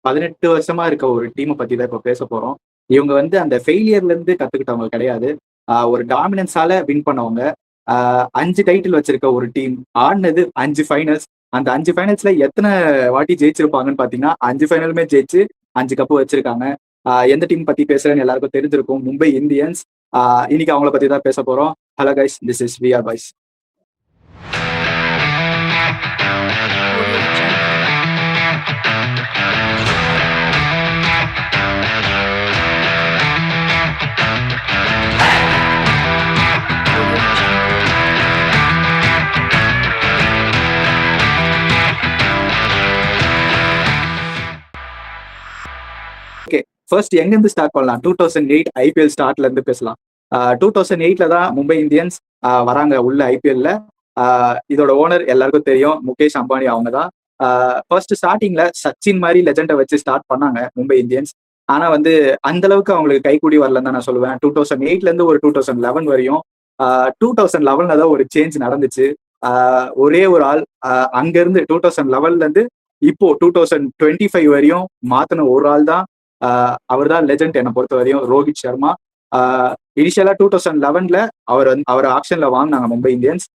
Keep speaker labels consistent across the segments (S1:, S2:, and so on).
S1: 18 வருஷமா இருக்க ஒரு டீமை பத்தி தான் இப்போ பேச போறோம். இவங்க வந்து அந்த ஃபெயிலியர்ல இருந்து கத்துக்கிட்டவங்க கிடையாது. ஒரு டாமினன்ஸால வின் பண்ணவங்க. 5 டைட்டில் வச்சிருக்க ஒரு டீம். ஆடுனது 5 ஃபைனல்ஸ். அந்த 5 ஃபைனல்ஸ்ல எத்தனை வாட்டி ஜெயிச்சிருப்பாங்கன்னு பாத்தீங்கன்னா 5 ஃபைனலுமே ஜெயிச்சு 5 கப்பு வச்சிருக்காங்க. எந்த டீம் பத்தி பேசுறேன்னு எல்லாருக்கும் தெரிஞ்சிருக்கும். மும்பை இந்தியன்ஸ். இன்னைக்கு அவங்கள பத்தி தான் பேச போறோம். Hello guys, this is we are boys. Okay, first எங்கிருந்து ஸ்டார்ட் பண்ணலாம்? 2008 ஐபிஎல் ஸ்டார்ட்ல இருந்து பேசலாம். 2008ல தான் மும்பை இந்தியன்ஸ் வராங்க உள்ள ஐபிஎல்ல. இதோட ஓனர் எல்லாருக்கும் தெரியும், முகேஷ் அம்பானி. அவங்க தான் ஃபர்ஸ்ட் ஸ்டார்டிங்ல சச்சின் மாதிரி லெஜெண்டை வச்சு ஸ்டார்ட் பண்ணாங்க மும்பை இந்தியன்ஸ். ஆனா வந்து அந்த அளவுக்கு அவங்களுக்கு கைக்கூடி வரலன்னு தான் நான் சொல்லுவேன். 2008ல இருந்து ஒரு 2011 வரையும். 2011ல தான் ஒரு சேஞ்ச் நடந்துச்சு. ஒரே ஒரு ஆள் அங்க இருந்து 2011ல இருந்து இப்போ 2025 வரையும் மாத்தின ஒரு ஆள் தான். அவர் தான் லெஜெண்ட் என்னை பொறுத்த வரையும், ரோஹித் சர்மா. இனிஷியலா 2011ல அவர் ஆக்ஷன்ல வாங்கினாங்க மும்பை இந்தியன்ஸ்.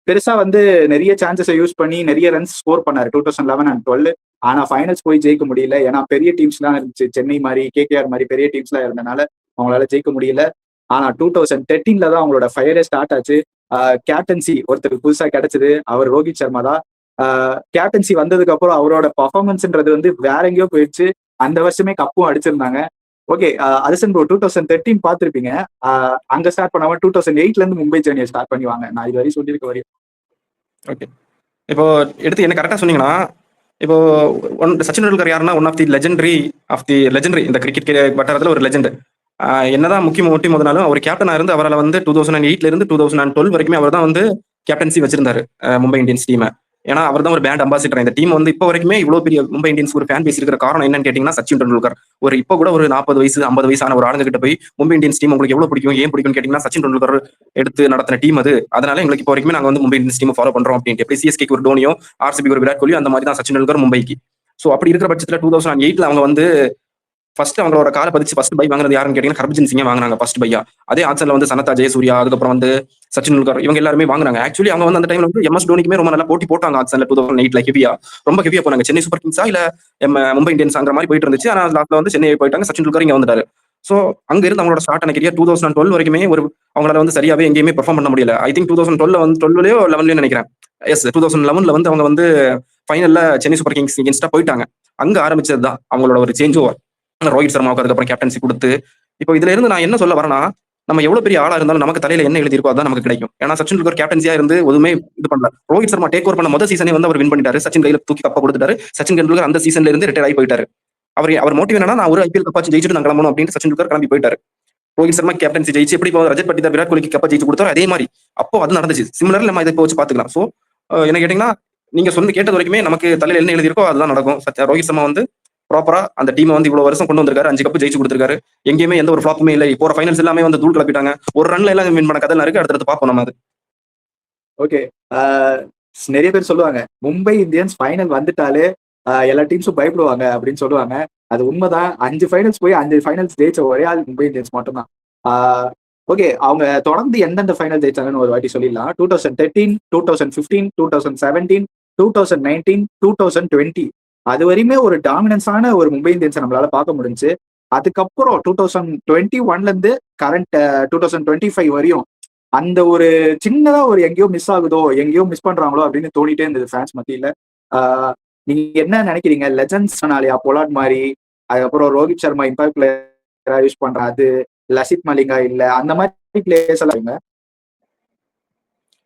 S1: பெருசா வந்து நிறைய சான்சஸை யூஸ் பண்ணி நிறைய ரன்ஸ் ஸ்கோர் பண்ணாரு 2011 and 12. ஆனா ஃபைனல்ஸ் போய் ஜெயிக்க முடியல. ஏன்னா பெரிய டீம்ஸ் எல்லாம் இருந்துச்சு, சென்னை மாதிரி, கேகேஆர் மாதிரி பெரிய டீம்ஸ் எல்லாம் இருந்தனால அவங்களால ஜெயிக்க முடியல. ஆனா 2013ல தான் அவங்களோட ஃபயரே ஸ்டார்ட் ஆச்சு. கேப்டன்சி ஒருத்தருக்கு புதுசா கிடைச்சது, அவர் ரோஹித் சர்மா தான். கேப்டன்சி வந்ததுக்கு அப்புறம் அவரோட பர்ஃபார்மன்ஸ்ன்றது வந்து வேற எங்கேயோ போயிடுச்சு. அந்த வருஷமே கப்பும் அடிச்சிருந்தாங்க. ஓகே, அதிசன் ப்ரோ 2013 பார்த்திருப்பீங்க. அங்க ஸ்டார்ட் பண்ணாம 2008ல இருந்து மும்பை ஜெர்னியை ஸ்டார்ட் பண்ணுவாங்க. நான் இது வரையும் சொல்லியிருக்க வரையும்.
S2: ஓகே, இப்போ எடுத்து என்ன கரெக்டா சொன்னீங்கன்னா, இப்போ சச்சின் டெண்டுல்கர் யாருன்னா ஒன் ஆஃப் தி லெஜெண்டரி இந்த கிரிக்கெட் வட்டாரத்தில் ஒரு லெஜெண்ட். என்னதான் முக்கிய மோட்டிவ் முதனாலும் அவர் கேப்டனா இருந்து அவரால் வந்து 2008ல இருந்து 2012 வரைக்குமே அவர் தான் வந்து கேப்டன்சி வச்சிருந்தாரு மும்பை இந்தியன்ஸ் டீமை. ஏன்னா அவர் தான் ஒரு பேண்ட் அம்பாசிடர். இந்த டீம் வந்து இப்போ வரைக்குமே இவ்வளவு பெரிய மும்பை இந்தியன்ஸ் ஒரு ஃபேன் பேஸ் இருக்கிற காரணம் என்னன்னு கேட்டீங்கன்னா, சச்சின் டெண்டுல்கர். இப்போ கூட ஒரு 40 வயசு 50 வயசான ஒரு ஆளுங்க கிட்ட போய் மும்பை இந்தியன்ஸ் டீம் உங்களுக்கு எவ்வளவு பிடிக்கும், ஏன் பிடிக்கும்னு கேட்டீங்கன்னா, சச்சின் டெண்டுல்கர் எடுத்து நடத்தின டீம் அது. அதனால எங்களுக்கு இப்போ வரைக்குமே நாங்க வந்து மும்பை இந்தியன்ஸ் டீம் ஃபாலோ பண்றோம் அப்படின்ட்டு. எப்படி சிஎஸ்கேக்கு ஒரு டோனியோ, ஆர்சிபி ஒரு விராட் கோலி, அந்த மாதிரி தான் சச்சின் டெண்டுல்கர் மும்பைக்கு. ஸோ அப்படி இருக்கிற பட்சத்தில் 2008ல அவங்க வந்து ஃபர்ஸ்ட் அவங்களோட காலை பதிச்சு ஃபர்ஸ்ட் பை வாங்குறது யாருன்னு கேட்டீங்கன்னா ஹர்பஜன் சிங்கை வாங்கினாங்க ஃபர்ஸ்ட் பையா. அதே ஆப்ஷன்ல வந்து சனதா ஜெயசூர்யா, அதுக்கப்புறம் வந்து சச்சின் டெண்டுல்கர், இவங்க எல்லாருமே வாங்குறாங்க. ஆக்சுவலி அவங்க வந்து அந்த டைம்ல வந்து எம்எஸ் டோனிக்குமே ரொம்ப நல்லா போட்டி போட்டாங்க. ஆப்ஷன்ல 2008ல ரொம்ப ஹெவியா போனாங்க. சென்னை சூப்பர் கிங்ஸா இல்ல மும்பை இந்தியன்ஸ்ங்கிற மாதிரி போயிட்டு இருந்துச்சு. ஆனா லாஸ்ட்ல வந்து சென்னை போயிட்டாங்க, சச்சின் டெண்டுல்கர் இங்க வந்துட்டாரு. ஸோ அங்க இருந்து அவங்களோட ஸ்டார்ட் ஆன கெரியர் 2012 வரைக்குமே அவங்களால வந்து சரியாவே எங்கேயுமே பெர்ஃபார்ம் பண்ண முடியல. ஐ திங்க் 2012 வந்து 12லயோ 11லயோ நினைக்கிறேன். எஸ், 2011ல வந்து அவங்க வந்து ஃபைனல்ல சென்னை சூப்பர் கிங்ஸ் எகென்ஸ்டா போயிட்டாங்க. அங்க ஆரம்பிச்சது தான் அவங்களோட ஒரு சேஞ்ச் ஓவர். ரோஹித் சர்மாவுக்கு அதுக்கப்புறம் கேப்டன்சி கொடுத்து. இப்போ இதுல இருந்து நான் என்ன சொல்ல வரேன்னா, நம்ம எவ்வளவு பெரிய ஆளா இருந்தாலும் நமக்கு தலையில என்ன எழுதியிருக்கோ அதான் நமக்கு கிடைக்கும். ஏன்னா சச்சின் டெண்டுல்கர் கேப்டன்சியா இருந்து எதுவுமே இது பண்ணல. ரோஹித் சர்மா டேக் ஓவர் பண்ண முதல் சீசனே வந்து அவர் வின் பண்ணிட்டாரு. சச்சின் கையில தூக்கி கப்பா கொடுத்துட்டாரு. சச்சின் டெண்டுல்கர் அந்த சீசன்ல இருந்து ரிட்டையர் ஆகி போயிட்டாரு. அவர் மோட்டிவ் என்னன்னா, நான் ஒரு ஐபிஎல் கப்பாச்சு ஜெயிச்சுட்டு நான் கிளம்பணும் அப்படின்னு சச்சின் டெண்டுல்கர் கிளம்பி போயிட்டாரு. ரோஹித் சர்மா கேப்டன்சி ஜெயிச்சு எப்படி இப்போ ரஜத் பட்டிதார் விராட் கோலிக்கு கப்பா ஜெயிச்சு கொடுத்தாரு, அதே மாதிரி அப்போ அது நடந்துச்சு. சிமிலர் நம்ம இதை வச்சு பாத்துக்கலாம். ஸோ என்ன கேட்டீங்கன்னா, நீங்க கேட்டது வரைக்குமே நமக்கு தலையில என்ன எழுதியிருக்கோ அதுதான் நடக்கும். ரோஹித் சர்மா வந்து ப்ராப்பரா அந்த டீமை வந்து இவ்வளவு வருஷம் கொண்டு வந்திருக்காரு. 5 கப்பு ஜெயிச்சு கொடுத்திருக்காரு. எங்கேயுமே எந்த ஒரு ஃபிளாப்புமே இல்லை. போற ஃபைனல்ஸ் எல்லாமே வந்து தூள் கிளப்பிட்டாங்க. ஒரு ரன்ல எல்லாம் வின் பண்ண கதை இருக்கு. அடுத்தடுத்து பார்ப்போம் நம்ம அது.
S1: ஓகே, நிறைய பேர் சொல்லுவாங்க மும்பை இந்தியன்ஸ் ஃபைனல் வந்துட்டாலே எல்லா டீம்ஸும் பயப்படுவாங்க அப்படின்னு சொல்லுவாங்க. அது உண்மைதான். 5 ஃபைனல்ஸ் போய் 5 ஃபைனல்ஸ் ஜெயிச்ச ஒரே ஆள் மும்பை இந்தியன்ஸ் மட்டும்தான். ஓகே, அவங்க தொடர்ந்து எந்தெந்த ஃபைனல் ஜெயிச்சாங்கன்னு ஒரு வாட்டி சொல்லிடலாம். 2013, 2015, 2017, 2019, 2020 அது வரையுமே ஒரு டாமினன்ஸான ஒரு மும்பை இந்தியன்ஸை நம்மளால பார்க்க முடிஞ்சு. அதுக்கப்புறம் 2021ல இருந்து கரண்ட் 2025 வரையும் அந்த ஒரு சின்னதா ஒரு எங்கேயோ மிஸ் ஆகுதோ, எங்கேயோ மிஸ் பண்றாங்களோ அப்படின்னு தோணிட்டே இருந்தது ஃபேன்ஸ் மத்தியில. நீங்க என்ன நினைக்கிறீங்க? லெஜண்ட்ஸ் சொன்னாலியா, பொலாட் மாதிரி, அதுக்கப்புறம் ரோஹித் சர்மா இம்பாக்ட் பிளேயரா யூஸ் பண்றாது, லசித் மலிங்கா இல்ல, அந்த மாதிரி பிளேயர்ஸ் எல்லாம்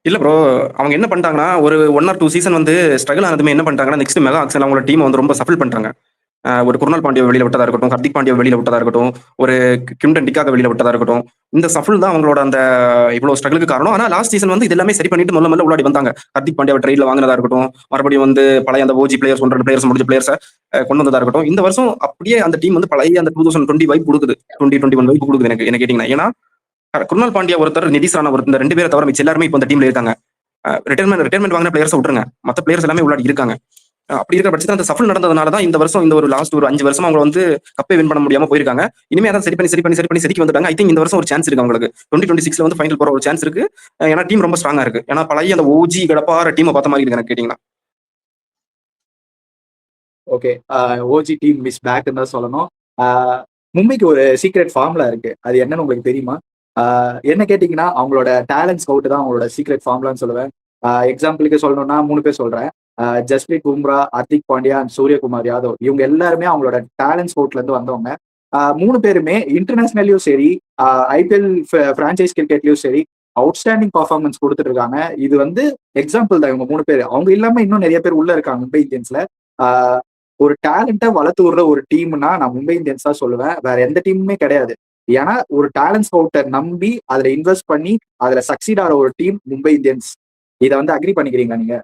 S2: இல்ல ப்ரோ, அவங்க என்ன பண்ணிட்டாங்கன்னா, ஒரு 1 or 2 சீசன் வந்து ஸ்ட்ரகிள் ஆனதுமே என்ன பண்ணிட்டாங்கன்னா, நெக்ஸ்ட் மெகா ஆக்ஷன் அவங்களோட டீம் வந்து ரொம்ப சஃபில் பண்றாங்க. ஒரு குருணால் பாண்டியா வெளியில விட்டதா இருக்கட்டும், ஹர்திக் பாண்டியா வெளியில விட்டதா இருக்கட்டும், ஒரு கிம்டன் டிக்காக வெளியில விட்டதா இருக்கட்டும், இந்த சஃபில் தான் அவங்களோட அந்த இவ்வளவு ஸ்ட்ரகிளுக்கு காரணம். ஆனா லாஸ்ட் சீசன் வந்து இது எல்லாமே சரி பண்ணிட்டு மெல்ல உள்ளாடி வந்தாங்க. ஹர்திக் பாண்டியா ட்ரெயில வாங்கினதா இருக்கட்டும், மறுபடியும் வந்து பழைய அந்த ஓஜி பிளேயர்ஸ் 1 2 பிளேயர்ஸ் முடிஞ்ச பிளேயர்ஸை கொண்டு வந்ததா இருக்கட்டும். இந்த வருஷம் அப்படியே அந்த டீம் வந்து பழைய அந்த 2020 வைப் கொடுக்குது, 2021 வைப் கொடுக்குது எனக்கு என்ன கேட்டீங்கன்னா. ஏன்னா குருணால் பாண்டியா ஒருத்தர், நிதிஷ் ராணா ஒருத்தர், இந்த 2 பேரை தவிர மிச்ச எல்லாருமே இப்போ இந்த டீம்ல இருக்காங்க. ரிட்டைர்மெண்ட் வாங்கின பிளேயர்ஸ் விட்டுருங்க, மற்ற பிளேயர்ஸ் எல்லாமே உள்ளாடி இருக்காங்க. அப்படி இருக்கிற பட்சத்தில் அந்த சஃபல் நடந்ததுனால தான் இந்த வருஷம் இந்த ஒரு லாஸ்ட் ஒரு 5 வருஷமா அவங்க வந்து கப்பே வின் பண்ண முடியாம போயிருக்காங்க. இனிமே அதான் சரி பண்ணி செதுக்கி வந்துட்டாங்க. ஐ திங்க் இந்த வருஷம் ஒரு சான்ஸ் இருக்கு அவங்களுக்கு. 2026 வந்து ஃபைனல் போற ஒரு சான்ஸ் இருக்கு. ஏன்னா டீம் ரொம்ப ஸ்ட்ராங்கா இருக்கு. ஏன்னா பழைய அந்த ஓஜி கடப்பார டீமை பார்த்த மாதிரி இருக்கு எனக்கு கேட்டீங்கன்னா.
S1: ஓகே. ஓஜி டீம் மிஸ் பேக்னு தான் சொல்லணும். மும்பைக்கு ஒரு சீக்ரெட் ஃபார்முலா இருக்கு. அது என்னன்னு உங்களுக்கு தெரியுமா? என்ன கேட்டீங்கன்னா, அவங்களோட டேலண்ட் ஸ்கவுட் தான் அவங்களோட சீக்ரெட் ஃபார்முலான்னு சொல்லுவேன். எக்ஸாம்பிளுக்கு சொல்லணும்னா 3 பேர் சொல்றேன். ஜஸ்பிரீத் பும்ரா, ஹர்திக் பாண்டியா அண்ட் சூரியகுமார் யாதவ். இவங்க எல்லாருமே அவங்களோட டேலண்ட் ஸ்கவுட்ல இருந்து வந்தவங்க. 3 பேருமே இன்டர்நேஷனல்லையும் சரி, ஐபிஎல் பிரான்ச்சைஸ் கிரிக்கெட்லயும் சரி அவுட்ஸ்டாண்டிங் பர்ஃபார்மன்ஸ் கொடுத்துட்டு இருக்காங்க. இது வந்து எக்ஸாம்பிள் தான் இவங்க 3 பேர். அவங்க இல்லாம இன்னும் நிறைய பேர் உள்ள இருக்காங்க மும்பை இந்தியன்ஸ்ல. ஒரு டேலண்ட்டை வளர்த்து விடுற ஒரு டீம்னா நான் மும்பை இந்தியன்ஸ் தான் சொல்லுவேன். வேற எந்த டீமுமே கிடையாது. ஏன்னா ஒரு டேலண்ட் ஸ்கவுட்டை நம்பி அதுல இன்வெஸ்ட் பண்ணி அதுல சக்சீட் ஆகிற ஒரு டீம் மும்பை இந்தியன்ஸ். இதை வந்து அக்ரி பண்ணிக்கிறீங்களா நீங்க?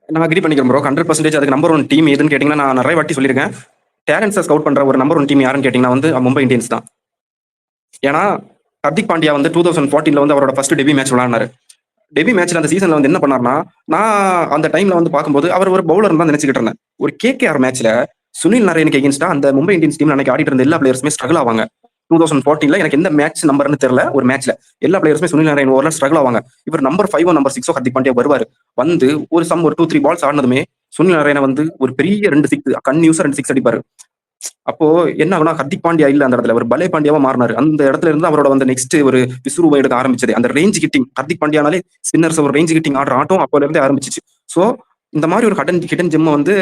S2: நான் அக்ரி பண்ணிக்கிறேன் ப்ரோ. 100% அதுக்கு நம்பர் 1 டீம் எதுன்னு கேட்டீங்கன்னா நான் நிறைய வாட்டி சொல்லியிருக்கேன். டேலண்ட்ஸை ஸ்கவுட் பண்ற ஒரு நம்பர் 1 டீம் யாருன்னு கேட்டீங்கன்னா வந்து மும்பை இந்தியன்ஸ் தான். ஏன்னா ஹர்திக் பாண்டியா வந்து 2014 வந்து அவரோட ஃபர்ஸ்ட் டெபியூ மேட்ச் விளையாடினாரு. டெபியூ மேட்ச்ல அந்த சீசன்ல வந்து என்ன பண்ணார்னா, நான் அந்த டைம்ல வந்து பார்க்கும்போது அவர் ஒரு பவுலர் தான் நினைச்சுக்கிட்டு இருந்தேன். ஒரு கேகேஆர் மேட்ச்ல சுனில் நரேனுக்கு எகென்ஸ்டா அந்த மும்பை இந்தியன்ஸ் டீம்ல அன்னைக்கு ஆடிட்டு இருந்த எல்லா பிளேயர்ஸுமே ஸ்ட்ரகிள் ஆவாங்க. 2014 எனக்கு எந்த மேட்ச் நம்பர்னு தெரியல. ஒரு மேட்ச்ல எல்லா பிளேயர்ஸுமே சுனில் நரேன் ஓவர்ல ஸ்ட்ரகிள் ஆவாங்க. இவர் நம்பர் 5 நம்பர் 6 ஹர்திக் பாண்டியா வருவாரு. வந்து ஒரு 2-3 பால்ஸ் ஆடினதுமே சுனில் நரேனை வந்து ஒரு பெரிய 2 6 கன்யூஸா 2 6 அடிப்பாரு. அப்போ என்ன ஆகுனா ஹர்திக் பாண்டியா இல்ல அந்த இடத்துல, ஒரு பலே பாண்டியாவா மாறினாரு. அந்த இடத்துல இருந்து அவரோட வந்து நெக்ஸ்ட் ஒரு விஸ்வரூபம் எடுக்க ஆரம்பிச்சது. அந்த ரேஞ்ச் கிட்டிங் ஹர்திக் பாண்டியானாலே ஸ்பின்னர்ஸ் ஒரு ரேஞ்ச் கிட்டிங் ஆடுற ஆட்டம் அப்போல இருந்தே ஆரம்பிச்சிச்சு. சோ இந்த மாதிரி ஒரு ஹிடன் ஜெம் வந்து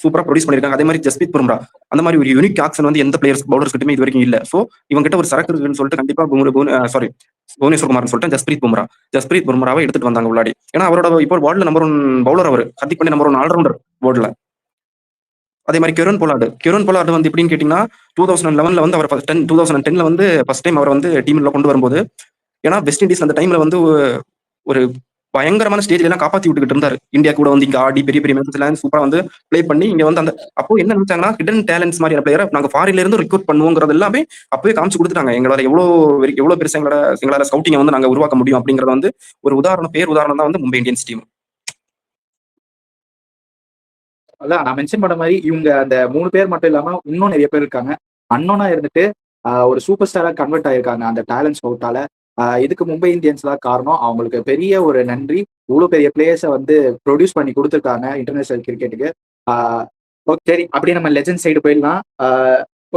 S2: சூப்பரா ப்ரொடியூஸ் பண்ணிருக்காங்க. அதே மாதிரி ஜஸ்பிரீத் பும்ரா அந்த மாதிரி ஒரு யூனிக் ஆக்ஷன் வந்து எந்த பிளேயர்ஸ் பவுலர்ஸ் கிட்டமே இது வரைக்கும் இல்ல. சோ இவங்க கிட்ட ஒரு சரக்கு இருக்குன்னு சொல்லிட்டு கண்டிப்பா புவனேஸ்வர் குமார்னு சொல்லிட்டு ஜஸ்பிரீத் பும்ராவை எடுத்துட்டு வந்தாங்க உள்ளாடி. ஏன்னா அவரோட இப்போ வேர்ல்ட்ல நம்பர் 1 பவுலர் அவர். ஹர்திக் பாண்டியா நம்பர் 1 ஆல்ரவுண்டர் வேர்ல்ட்ல. அதே மாதிரி கெரோன் பொலார்டு வந்து எப்படின்னு கேட்டீங்கன்னா 2011 வந்து அவர் 2010 வந்து ஃபர்ஸ்ட் டைம் அவர் வந்து டீம்ல கொண்டு வரும்போது, ஏன்னா வெஸ்ட் இண்டீஸ் அந்த டைம்ல வந்து ஒரு பயங்கரமான ஸ்டேஜ்ல எல்லாம் காப்பாத்தி விட்டுக்கிட்டு இருந்தாரு. இந்தியா கூட வந்து இங்க ஆடி பெரிய பெரிய மேட்ச்ல சூப்பரா வந்து பிளே பண்ணி இங்க வந்து அந்த அப்போ என்ன நினைச்சாங்கன்னா ஹிடன் டேலண்ட்ஸ் மாதிரியான பிளேயரை நாங்க ஃபாரின்ல இருந்து ரெக்ரூட் பண்ணுவோங்கிறது எல்லாமே அப்பவே காமிச்சு கொடுத்துட்டாங்க. எங்களால எவ்வளவு பெருசா எங்களால ஸ்கவுட்டிங்கை வந்து நாங்க உருவாக்க முடியும் அப்படிங்கறது வந்து ஒரு உதாரணம் தான் வந்து மும்பை இந்தியன்ஸ் டீம்.
S1: அதான் நான் மென்ஷன் பண்ண மாதிரி இவங்க அந்த 3 பேர் மட்டும் இல்லாம இன்னும் நிறைய பேர் இருக்காங்க. அன்னோனா இருந்துட்டு ஒரு சூப்பர் ஸ்டாரா கன்வெர்ட் ஆயிருக்காங்க அந்த டேலண்ட் ஸ்கவுட்டால. இதுக்கு மும்பை இந்தியன்ஸ் தான் காரணம். அவங்களுக்கு பெரிய ஒரு நன்றி. இவ்வளவு பெரிய பிளேயர்ஸை வந்து ப்ரொடியூஸ் பண்ணி கொடுத்துருக்காங்க இன்டர்நேஷனல் கிரிக்கெட்டுக்கு. ஓகே, சரி அப்படியே நம்ம லெஜண்ட் சைடு போயிடலாம்.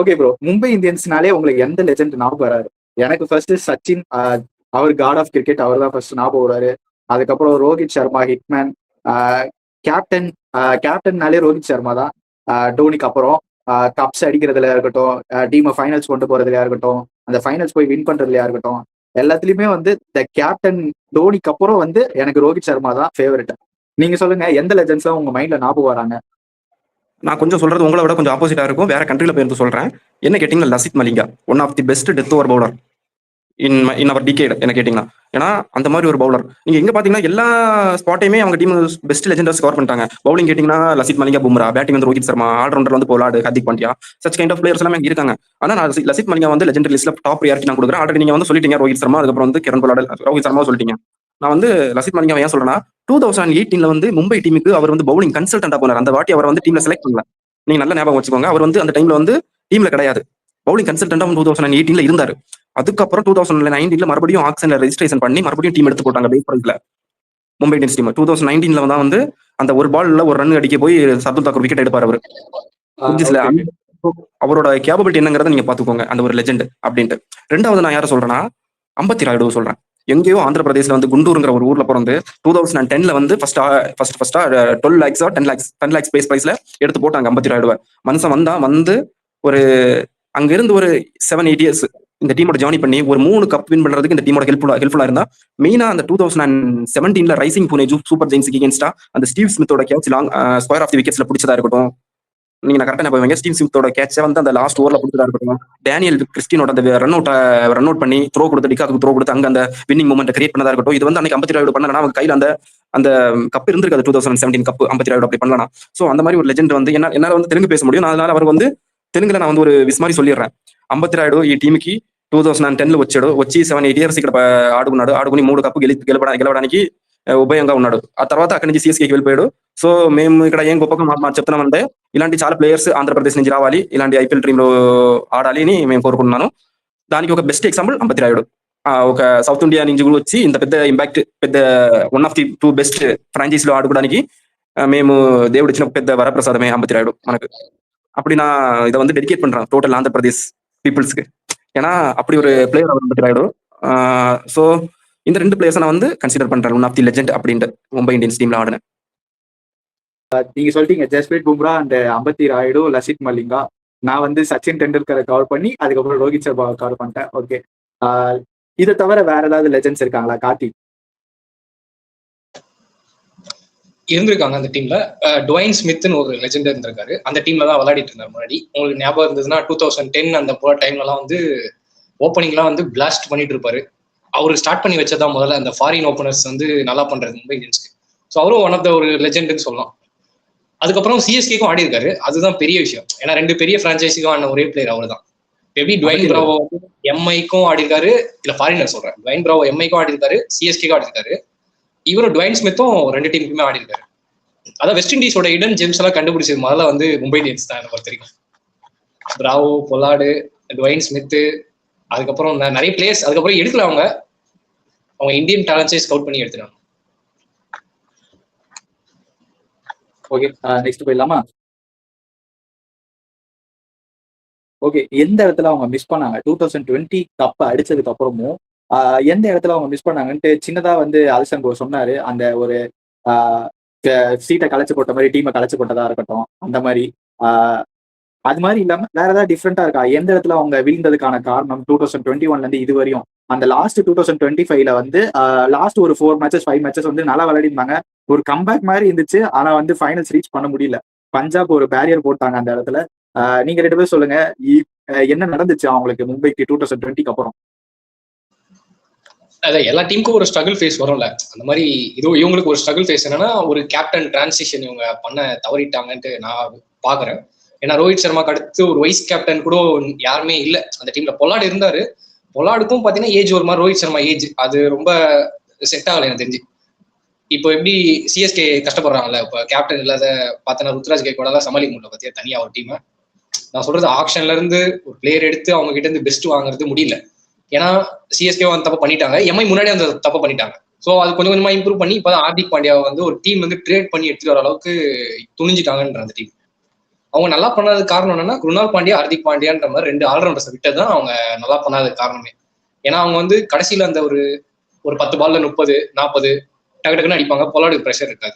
S1: ஓகே ப்ரோ, மும்பை இந்தியன்ஸ்னாலே உங்களுக்கு எந்த லெஜண்ட் ஞாபகம் வராரு? எனக்கு ஃபர்ஸ்ட் சச்சின், அவர் காட் ஆஃப் கிரிக்கெட், அவர் தான் ஃபர்ஸ்ட் ஞாபகம் வராரு. அதுக்கப்புறம் ரோஹித் சர்மா ஹிட்மேன், கேப்டன். கேப்டன்னாலே ரோஹித் சர்மா தான். டோனிக்கு அப்புறம் கப்ஸ் அடிக்கிறதுல இருக்கட்டும், டீமை ஃபைனல்ஸ் கொண்டு போறதுலயா இருக்கட்டும், அந்த ஃபைனல்ஸ் போய் வின் பண்றதுலயா இருக்கட்டும், எல்லாத்துலயுமே வந்து த கேப்டன் டோனிக்கு அப்புறம் வந்து எனக்கு ரோஹித் சர்மா தான் ஃபேவரட். நீங்க சொல்லுங்க, எந்த லெஜண்ட்ஸ் உங்க மைண்ட்ல ஞாபகம் வராங்க?
S2: நான் கொஞ்சம் சொல்றது உங்களை விட கொஞ்சம் ஆப்போசிட்டா இருக்கும். வேற கண்ட்ரில போயிருந்து சொல்றேன். என்ன கேட்டீங்கன்னா Lasith Malinga, one of the best death over bowler in our decade என்ன கேட்டீங்கன்னா. ஏன்னா அந்த மாதிரி ஒரு பவுலர் நீங்க எங்க பாத்தீங்கன்னா எல்லா ஸ்பாட்டையுமே அவங்க டீம் பெஸ்ட் லெஜெண்டர்ஸ் கவர் பண்ணிட்டாங்க. பவுலிங் கேட்டீங்கன்னா லசித் மலிங்கா, பும்ரா, பேட்டிங் வந்து ரோஹித் சர்மா, ஆல்ரவுண்டர் வந்து Pollard, Hardik Pandya, such kind of players எல்லாமே இருக்காங்க. ஆனா நான் லசித் மலிங்கா வந்து லெஜெண்டரி லிஸ்ட்ல டாப் ப்ரியாரிட்டி நான் கொடுக்குறேன். ஆல்ரெடி நீங்க வந்து சொல்லிட்டீங்க ரோஹித் சர்மா, அதுக்கப்புறம் வந்து கிரண் பொலார்டு, ரோஹித் சர்மா சொல்லிட்டீங்க. நான் வந்து லசித் மலிங்கா ஏன் சொல்றேன்னா 2018 வந்து மும்பை டீமுக்கு அவர் வந்து பவுலிங் கன்சல்டன்டா போனார். அந்த வாட்டி அவர் வந்து டீம்ல செலக்ட் பண்ணல. நீங்க நல்ல ஞாபகம் வச்சுக்கோங்க. அவர் வந்து அந்த டைம்ல வந்து டீம்ல கிடையாது. பவுலிங் கன்சல்டன்டா 2018 இருந்தாரு. அதுக்கப்புறம் 2019 மறுபடியும் ஆக்ஷன்ல ரெஜிஸ்ட்ரேஷன் பண்ணி மறுபடியும் டீம் எடுத்து போட்டாங்க பேஸ் பிரைஸ்ல. மும்பை இந்தியன்ஸ் டீம் 2019 தான் வந்து அந்த ஒரு பால்ல ஒரு ரன் அடிக்க போய் சர்துல் தாக்கூர் விக்கெட் எடுப்பார் அவரு. அவரோட கேபபிலிட்டி என்னங்கிறத நீங்க பாத்துக்கோங்க, அந்த ஒரு லெஜெண்ட் அப்படின்ட்டு. ரெண்டாவது நான் யாரை சொல்றேன்னா அம்பத்தி ராயுடு சொல்றேன். எங்கேயோ ஆந்திர பிரதேசல வந்து குண்டூருங்கிற ஒரு ஊர்ல பிறந்து 2010 வந்து ஃபர்ஸ்டா 12 lakhs 10 lakhs பேஸ் பிரைஸ்ல எடுத்து போட்டாங்க அம்பத்தி ராயுடுவை. மனுஷன் வந்து ஒரு அங்க இருந்து ஒரு 7-8 இயர்ஸ் இந்த டீமோட ஜாயின் பண்ணி ஒரு 3 கப் வின் பண்றதுக்கு இந்த டீமோட ஹெல்ப்ஃபுல்லா இருந்தா. மெயினா அந்த 2017 ரைசிங் புனே சூப்பர் ஜெயின்ஸ்க்கு எகென்ஸ்டா அந்த ஸ்டீவ் ஸ்மித்தோட catch long square of the விக்கெட்ஸ்ல பிடிச்சதா இருக்கட்டும். நீங்க நான் கரெக்டா போவீங்க. ஸ்டீவ் ஸ்மித்தோட கேட்சை வந்து அந்த லாஸ்ட் ஓவர்ல பிடிச்சதா இருக்கட்டும். டேனியல் கிறிஸ்டினோட அந்த ரன் அவுட் பண்ணி த்ரோ கொடுத்து டிகாக்கு த்ரோ கொடுத்து அங்க அந்த வின்னிங் மூமெண்ட் கிரியேட் பண்ணதா இருக்கட்டும். இது வந்து அன்னைக்கு அம்பத்தி ராயுடு பண்ணனா அவங்க கையில அந்த கப் இருந்திருக்காது. 2017 கப் அம்பத்தி ராயுடு அப்படி பண்ணலாம். சோ அந்த மாதிரி ஒரு லெஜெண்ட் வந்து என்னால வந்து தெலுங்கு பேச முடியும். அதனால அவர் வந்து தெலுங்குல நான் வந்து ஒரு விஸ்மாரி சொல்லிடுறேன். అంబతి రాయుడు ఈ టీంకి 2010లో వచ్చాడు. వచ్చి 7-8 years ఇక్కడ ఆడుకున్నాడు. ఆడుకుని 3 కప్పు గెలవడానికి ఉపయోగంగా ఉన్నాడు. ఆ తర్వాత అక్కడి నుంచి సిఎస్కేకి వెళ్ళిపోయాడు. సో మేము ఇక్కడ ఏం గొప్పగా చెప్తున్నామంటే ఇలాంటి చాలా ప్లేయర్స్ ఆంధ్రప్రదేశ్ నుంచి రావాలి, ఇలాంటి ఐపీఎల్ టీంలో ఆడాలి అని మేము కోరుకుంటున్నాను. దానికి ఒక బెస్ట్ ఎగ్జాంపుల్ అంబతి రాయుడు. ఒక సౌత్ ఇండియా నుంచి కూడా వచ్చి ఇంత పెద్ద ఇంపాక్ట్, పెద్ద వన్ ఆఫ్ ది 2 బెస్ట్ ఫ్రాంచైజీలో ఆడుకోవడానికి మేము దేవుడు ఇచ్చిన పెద్ద వరప్రసాదమే అంబతి రాయుడు మనకు. அப்படி நான் இதை வந்து டெடிகேட் பண்றேன் டோட்டல் ஆந்திர பிரதேஷ் பீப்புள்ஸ்க்கு. ஏன்னா அப்படி ஒரு பிளேயர் அவர் வந்து ராயுடு. ஸோ இந்த 2 பிளேயர்ஸை நான் வந்து கன்சிடர் பண்றேன் ஒன் ஆஃப் தி லெஜெண்ட் அப்படின்ட்டு மும்பை இந்தியன்ஸ் டீம்ல ஆடினேன்.
S1: நீங்க சொல்லிட்டீங்க ஜஸ்பிரீத் பும்ரா அண்ட் அம்பத்தி ராயுடு, லசித் மலிங்கா. நான் வந்து சச்சின் டெண்டுல்கரை கவர் பண்ணி அதுக்கப்புறம் ரோஹித் சர்மாவை கவர் பண்ணிட்டேன். ஓகே, இதை தவிர வேற ஏதாவது லெஜெண்ட்ஸ் இருக்காங்களா? கார்த்திக்
S3: இருந்திருக்காங்க அந்த டீம்ல. டுவைன் ஸ்மித்னு ஒரு லெஜெண்ட் இருந்திருக்காரு. அந்த டீம்ல தான் விளையாடிட்டு இருந்தார் முன்னாடி. உங்களுக்கு ஞாபகம் இருந்ததுன்னா 2010 அந்த போல டைம்லலாம் வந்து ஓப்பனிங்லாம் வந்து பிளாஸ்ட் பண்ணிட்டு இருப்பாரு. அவரு ஸ்டார்ட் பண்ணி வச்சதான் முதல்ல அந்த ஃபாரின் ஓப்பனர்ஸ் வந்து நல்லா பண்றது மும்பை இந்தியன்ஸ்க்கு. ஸோ அவரும் ஒன் ஆஃப் த ஒரு லெஜெண்ட்னு சொல்லலாம். அதுக்கப்புறம் சிஎஸ்கேக்கும் ஆடி இருக்காரு. அதுதான் பெரிய விஷயம். ஏன்னா 2 பெரிய பிரான்ச்சைஸிக்கும் ஆன ஒரே பிளேயர் அவர் தான். எப்படி டுவைன் பிராவோ எம்ஐக்கும் ஆடி இருக்காரு, இல்ல ஃபாரினர் சொல்றேன், டுவைன் பிராவோ எம்ஐக்கும் ஆடி இருக்காரு, சிஎஸ்கேக்கும் ஆடி இருக்காரு. இவரும் டுவைன் ஸ்மித்தும் 2 டீமுக்குமே ஆடி இருக்காரு. அதான் வெஸ்ட் இண்டீஸோட இடன் ஜெம்ஸ் எல்லாம் கண்டுபிடிச்சது முதல்ல வந்து மும்பை இந்தியன்ஸ் தான் எனக்கு பொறுத்த வரைக்கும். பிராவோ, பொலார்டு, டுவைன் ஸ்மித், அதுக்கப்புறம் நிறைய பிளேயர்ஸ் அதுக்கப்புறம் எடுக்கல. அவங்க இந்தியன் டேலண்ட்ஸை ஸ்கவுட் பண்ணி எடுத்துட்டாங்க.
S1: ஓகே, நெக்ஸ்ட் போயிடலாமா? ஓகே, எந்த இடத்துல அவங்க மிஸ் பண்ணாங்க 2020 கப் அடிச்சதுக்கு அப்புறமும் எந்த இடத்துல அவங்க மிஸ் பண்ணாங்கன்ட்டு சின்னதா வந்து அல்சங்கோ சொன்னாரு. அந்த ஒரு சீட்டை கலைச்சு போட்ட மாதிரி, டீமை கலைச்சு போட்டதா இருக்கட்டும், அந்த மாதிரி அது மாதிரி இல்லாம வேற ஏதாவது டிஃப்ரெண்டா இருக்கா? எந்த இடத்துல அவங்க வீழ்ந்ததுக்கான காரணம் 2021ல இருந்து இது வரையும் அந்த லாஸ்ட் 2025ல வந்து லாஸ்ட் ஒரு 4 மேட்சஸ் 5 மேட்சஸ் வந்து நல்லா விளையாடிருந்தாங்க. ஒரு கம்பேக் மாதிரி இருந்துச்சு. ஆனா வந்து ஃபைனல்ஸ் ரீச் பண்ண முடியல. பஞ்சாப் ஒரு பேரியர் போட்டாங்க அந்த இடத்துல. நீங்க 2 பேரும் சொல்லுங்க, என்ன நடந்துச்சு அவங்களுக்கு மும்பைக்கு 2020க்கு அப்புறம்?
S3: அதான் எல்லா டீமுக்கும் ஒரு ஸ்ட்ரகிள் ஃபேஸ் வரும்ல. அந்த மாதிரி இவங்களுக்கு ஒரு ஸ்ட்ரகிள் ஃபேஸ் என்னன்னா, ஒரு கேப்டன் டிரான்சிஷன் இவங்க பண்ண தவறிட்டாங்கன்ட்டு நான் பாக்குறேன். ஏன்னா ரோஹித் சர்மாக்கு அடுத்து ஒரு வைஸ் கேப்டன் கூட யாருமே இல்லை அந்த டீம்ல. பொலார்டு இருந்தாரு. பொலார்டுக்கும் பாத்தீங்கன்னா ஏஜ் ஒரு மாதிரி ரோஹித் சர்மா ஏஜ் அது ரொம்ப செட் ஆகலை எனக்கு தெரிஞ்சு. இப்போ எப்படி சிஎஸ்கே கஷ்டப்படுறாங்கல்ல, இப்போ கேப்டன் இல்லாத பார்த்தோன்னா ருத்ராஜ் கேக்வாடால சமாளிக்க முடியல பத்தியா தனியா ஒரு டீமை. நான் சொல்றது ஆக்ஷன்ல இருந்து ஒரு பிளேயர் எடுத்து அவங்க கிட்ட இருந்து பெஸ்ட் வாங்குறது முடியல. ஏன்னா சிஎஸ்கே வந்து தப்பு பண்ணிட்டாங்க, எம்ஐ முன்னாடி அந்த தப்பு பண்ணிட்டாங்க. ஸோ அது கொஞ்சம் கொஞ்சமா இம்ப்ரூவ் பண்ணி இப்போதான் ஹார்திக் பாண்டியாவை வந்து ஒரு டீம் வந்து ட்ரேட் பண்ணி எடுத்துட்டு வர அளவுக்கு துணிஞ்சிட்டாங்கன்ற அந்த டீம். அவங்க நல்லா பண்ணதுக்கு காரணம் என்னன்னா, குருணால் பாண்டியா, ஹார்திக் பாண்டியான்ற மாதிரி 2 ஆல்ரவுண்டர்ஸ் விட்டது தான் அவங்க நல்லா பண்ணாததுக்கு காரணமே. ஏன்னா அவங்க வந்து கடைசியில அந்த ஒரு 10 பால்ல 30 40 டக்கு டக்குன்னு அடிப்பாங்க. பொலார்டுக்கு ப்ரெஷர் இருக்காது.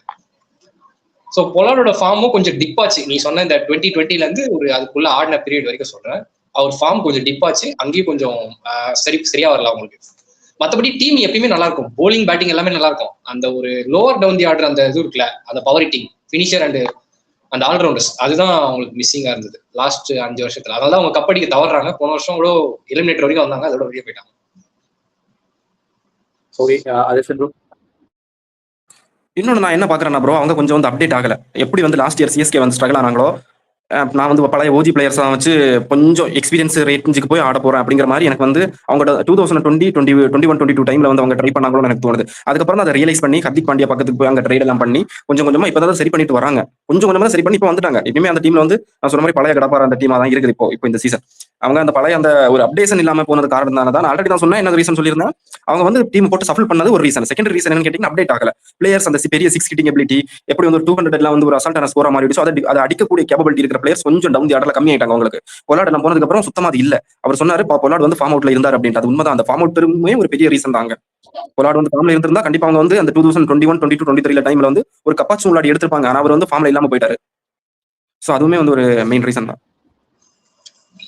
S3: ஸோ பொலார்டோட ஃபார்மும் கொஞ்சம் டிப்பாச்சு. நீ சொன்ன இந்த 2020ல இருந்து ஒரு அதுக்குள்ள ஆடின பீரியட் வரைக்கும் சொல்றேன். அவர் ஃபார்ம் கொஞ்சம் டிப்பாச்சு. அங்கேயும் கொஞ்சம் சரியா வரல அவங்களுக்கு. மற்றபடி டீம் எப்பயுமே நல்லா இருக்கும். போலிங் பேட்டிங் எல்லாமே நல்லா இருக்கும். அந்த ஒரு லோவர் டவுன் தி ஆர்டர் அந்த இது இருக்குல்ல, அந்த பவர் ஹிட்டிங் ஃபினிஷர் அண்ட் அந்த ஆல்ரவுண்டர்ஸ் அதுதான் அவங்களுக்கு மிஸ்ஸிங்கா இருந்தது லாஸ்ட் 5 வருஷத்துல. அதனால அவங்க கப்படிக்க தவறாங்க. போன வருஷம் கூட எலிமினேட்டர் வரைக்கும் வந்தாங்க, அதோட வெளியே போயிட்டாங்க.
S2: இன்னொன்று நான் என்ன பார்க்குறேன்னா ப்ரோ, அவங்க கொஞ்சம் வந்து அப்டேட் ஆகலை. எப்படி வந்து லாஸ்ட் இயர் சிஎஸ்கே வந்து ஸ்ட்ரகிள் ஆனாங்களோ, நான் வந்து பழைய ஓஜி பிளேயர்ஸ்லாம் வச்சு கொஞ்சம் எக்ஸ்பீரியன்ஸ் ரேஞ்சுக்கு போய் ஆட போறேன் அப்படிங்கிற மாதிரி எனக்கு வந்து அவங்க 2020, 21, 22 டைம்ல வந்து அவங்க ட்ரை பண்ணாங்களோன்னு எனக்கு தோணுது. அதுக்கப்புறம் அதை ரியலைஸ் பண்ணி ஹர்திக் பாண்டியா பக்கத்துக்கு போய் அங்கே ட்ரைட் எல்லாம் பண்ணி கொஞ்சம் கொஞ்சமா இப்போதான் சரி பண்ணிட்டு வராங்க. கொஞ்சம் கொஞ்சமா சரி பண்ணி இப்போ வந்துட்டாங்க. எப்பயுமே அந்த டீம்ல வந்து நான் சொன்ன மாதிரி பழைய கடப்பார அந்த டீமா தான் இருக்குது இப்போ இந்த சீசன். அவங்க அந்த பழைய அந்த ஒரு அப்டேஷன் இல்லாம போனது காரணம் தான். ஆல்ரெடி நான் சொன்னேன் என்ன ரீசன் சொல்லியிருந்தேன். அவங்க வந்து டீம் போட்டு சஃபில் பண்ணது ஒரு ரீசன். செகண்ட் ரீசன் என்னன்னு கேட்டீங்கன்னா, அப்டேட் ஆகல பிளேயர்ஸ். அந்த பெரிய 6 ஹிட்டிங் எபிலிட்டி எப்படி வந்து 200 எல்லாம் வந்து ஒரு அசால்ட்டான ஸ்கோரா மாறிடுச்சு. அதை அடிக்கக்கூடிய கேப்பபிலிட்டி இருக்கிற பிளேயர்ஸ் கொஞ்சம் டவுன் தி ஆர்டர்ல கம்மி ஆயிட்டாங்க அவங்களுக்கு. பொலார்டு எல்லாம் போனதுக்கு அப்புறம் சுத்தமா அது இல்ல. அவர் சொன்னாரு பொலார்டு வந்து ஃபார்ம் அவுட்ல இருந்தார் அப்படின்ட்டு. அது உண்மைதான். அந்த ஃபார்ம் அவுட் பெருமே ஒரு பெரிய ரீசன் தாங்க. பொலார்டு வந்து ஃபார்ம்ல இருந்திருந்தா கண்டிப்பா அவங்க வந்து அந்த 2021, 22, 23 டைம்ல வந்து ஒரு கப்பாச்சும் விளையாடி எடுத்திருப்பாங்க. ஆனா அவர் வந்து ஃபார்ம்ல இல்லாம போயிட்டாரு. சோ அதுவுமே வந்து ஒரு மெயின் ரீசன் தான்.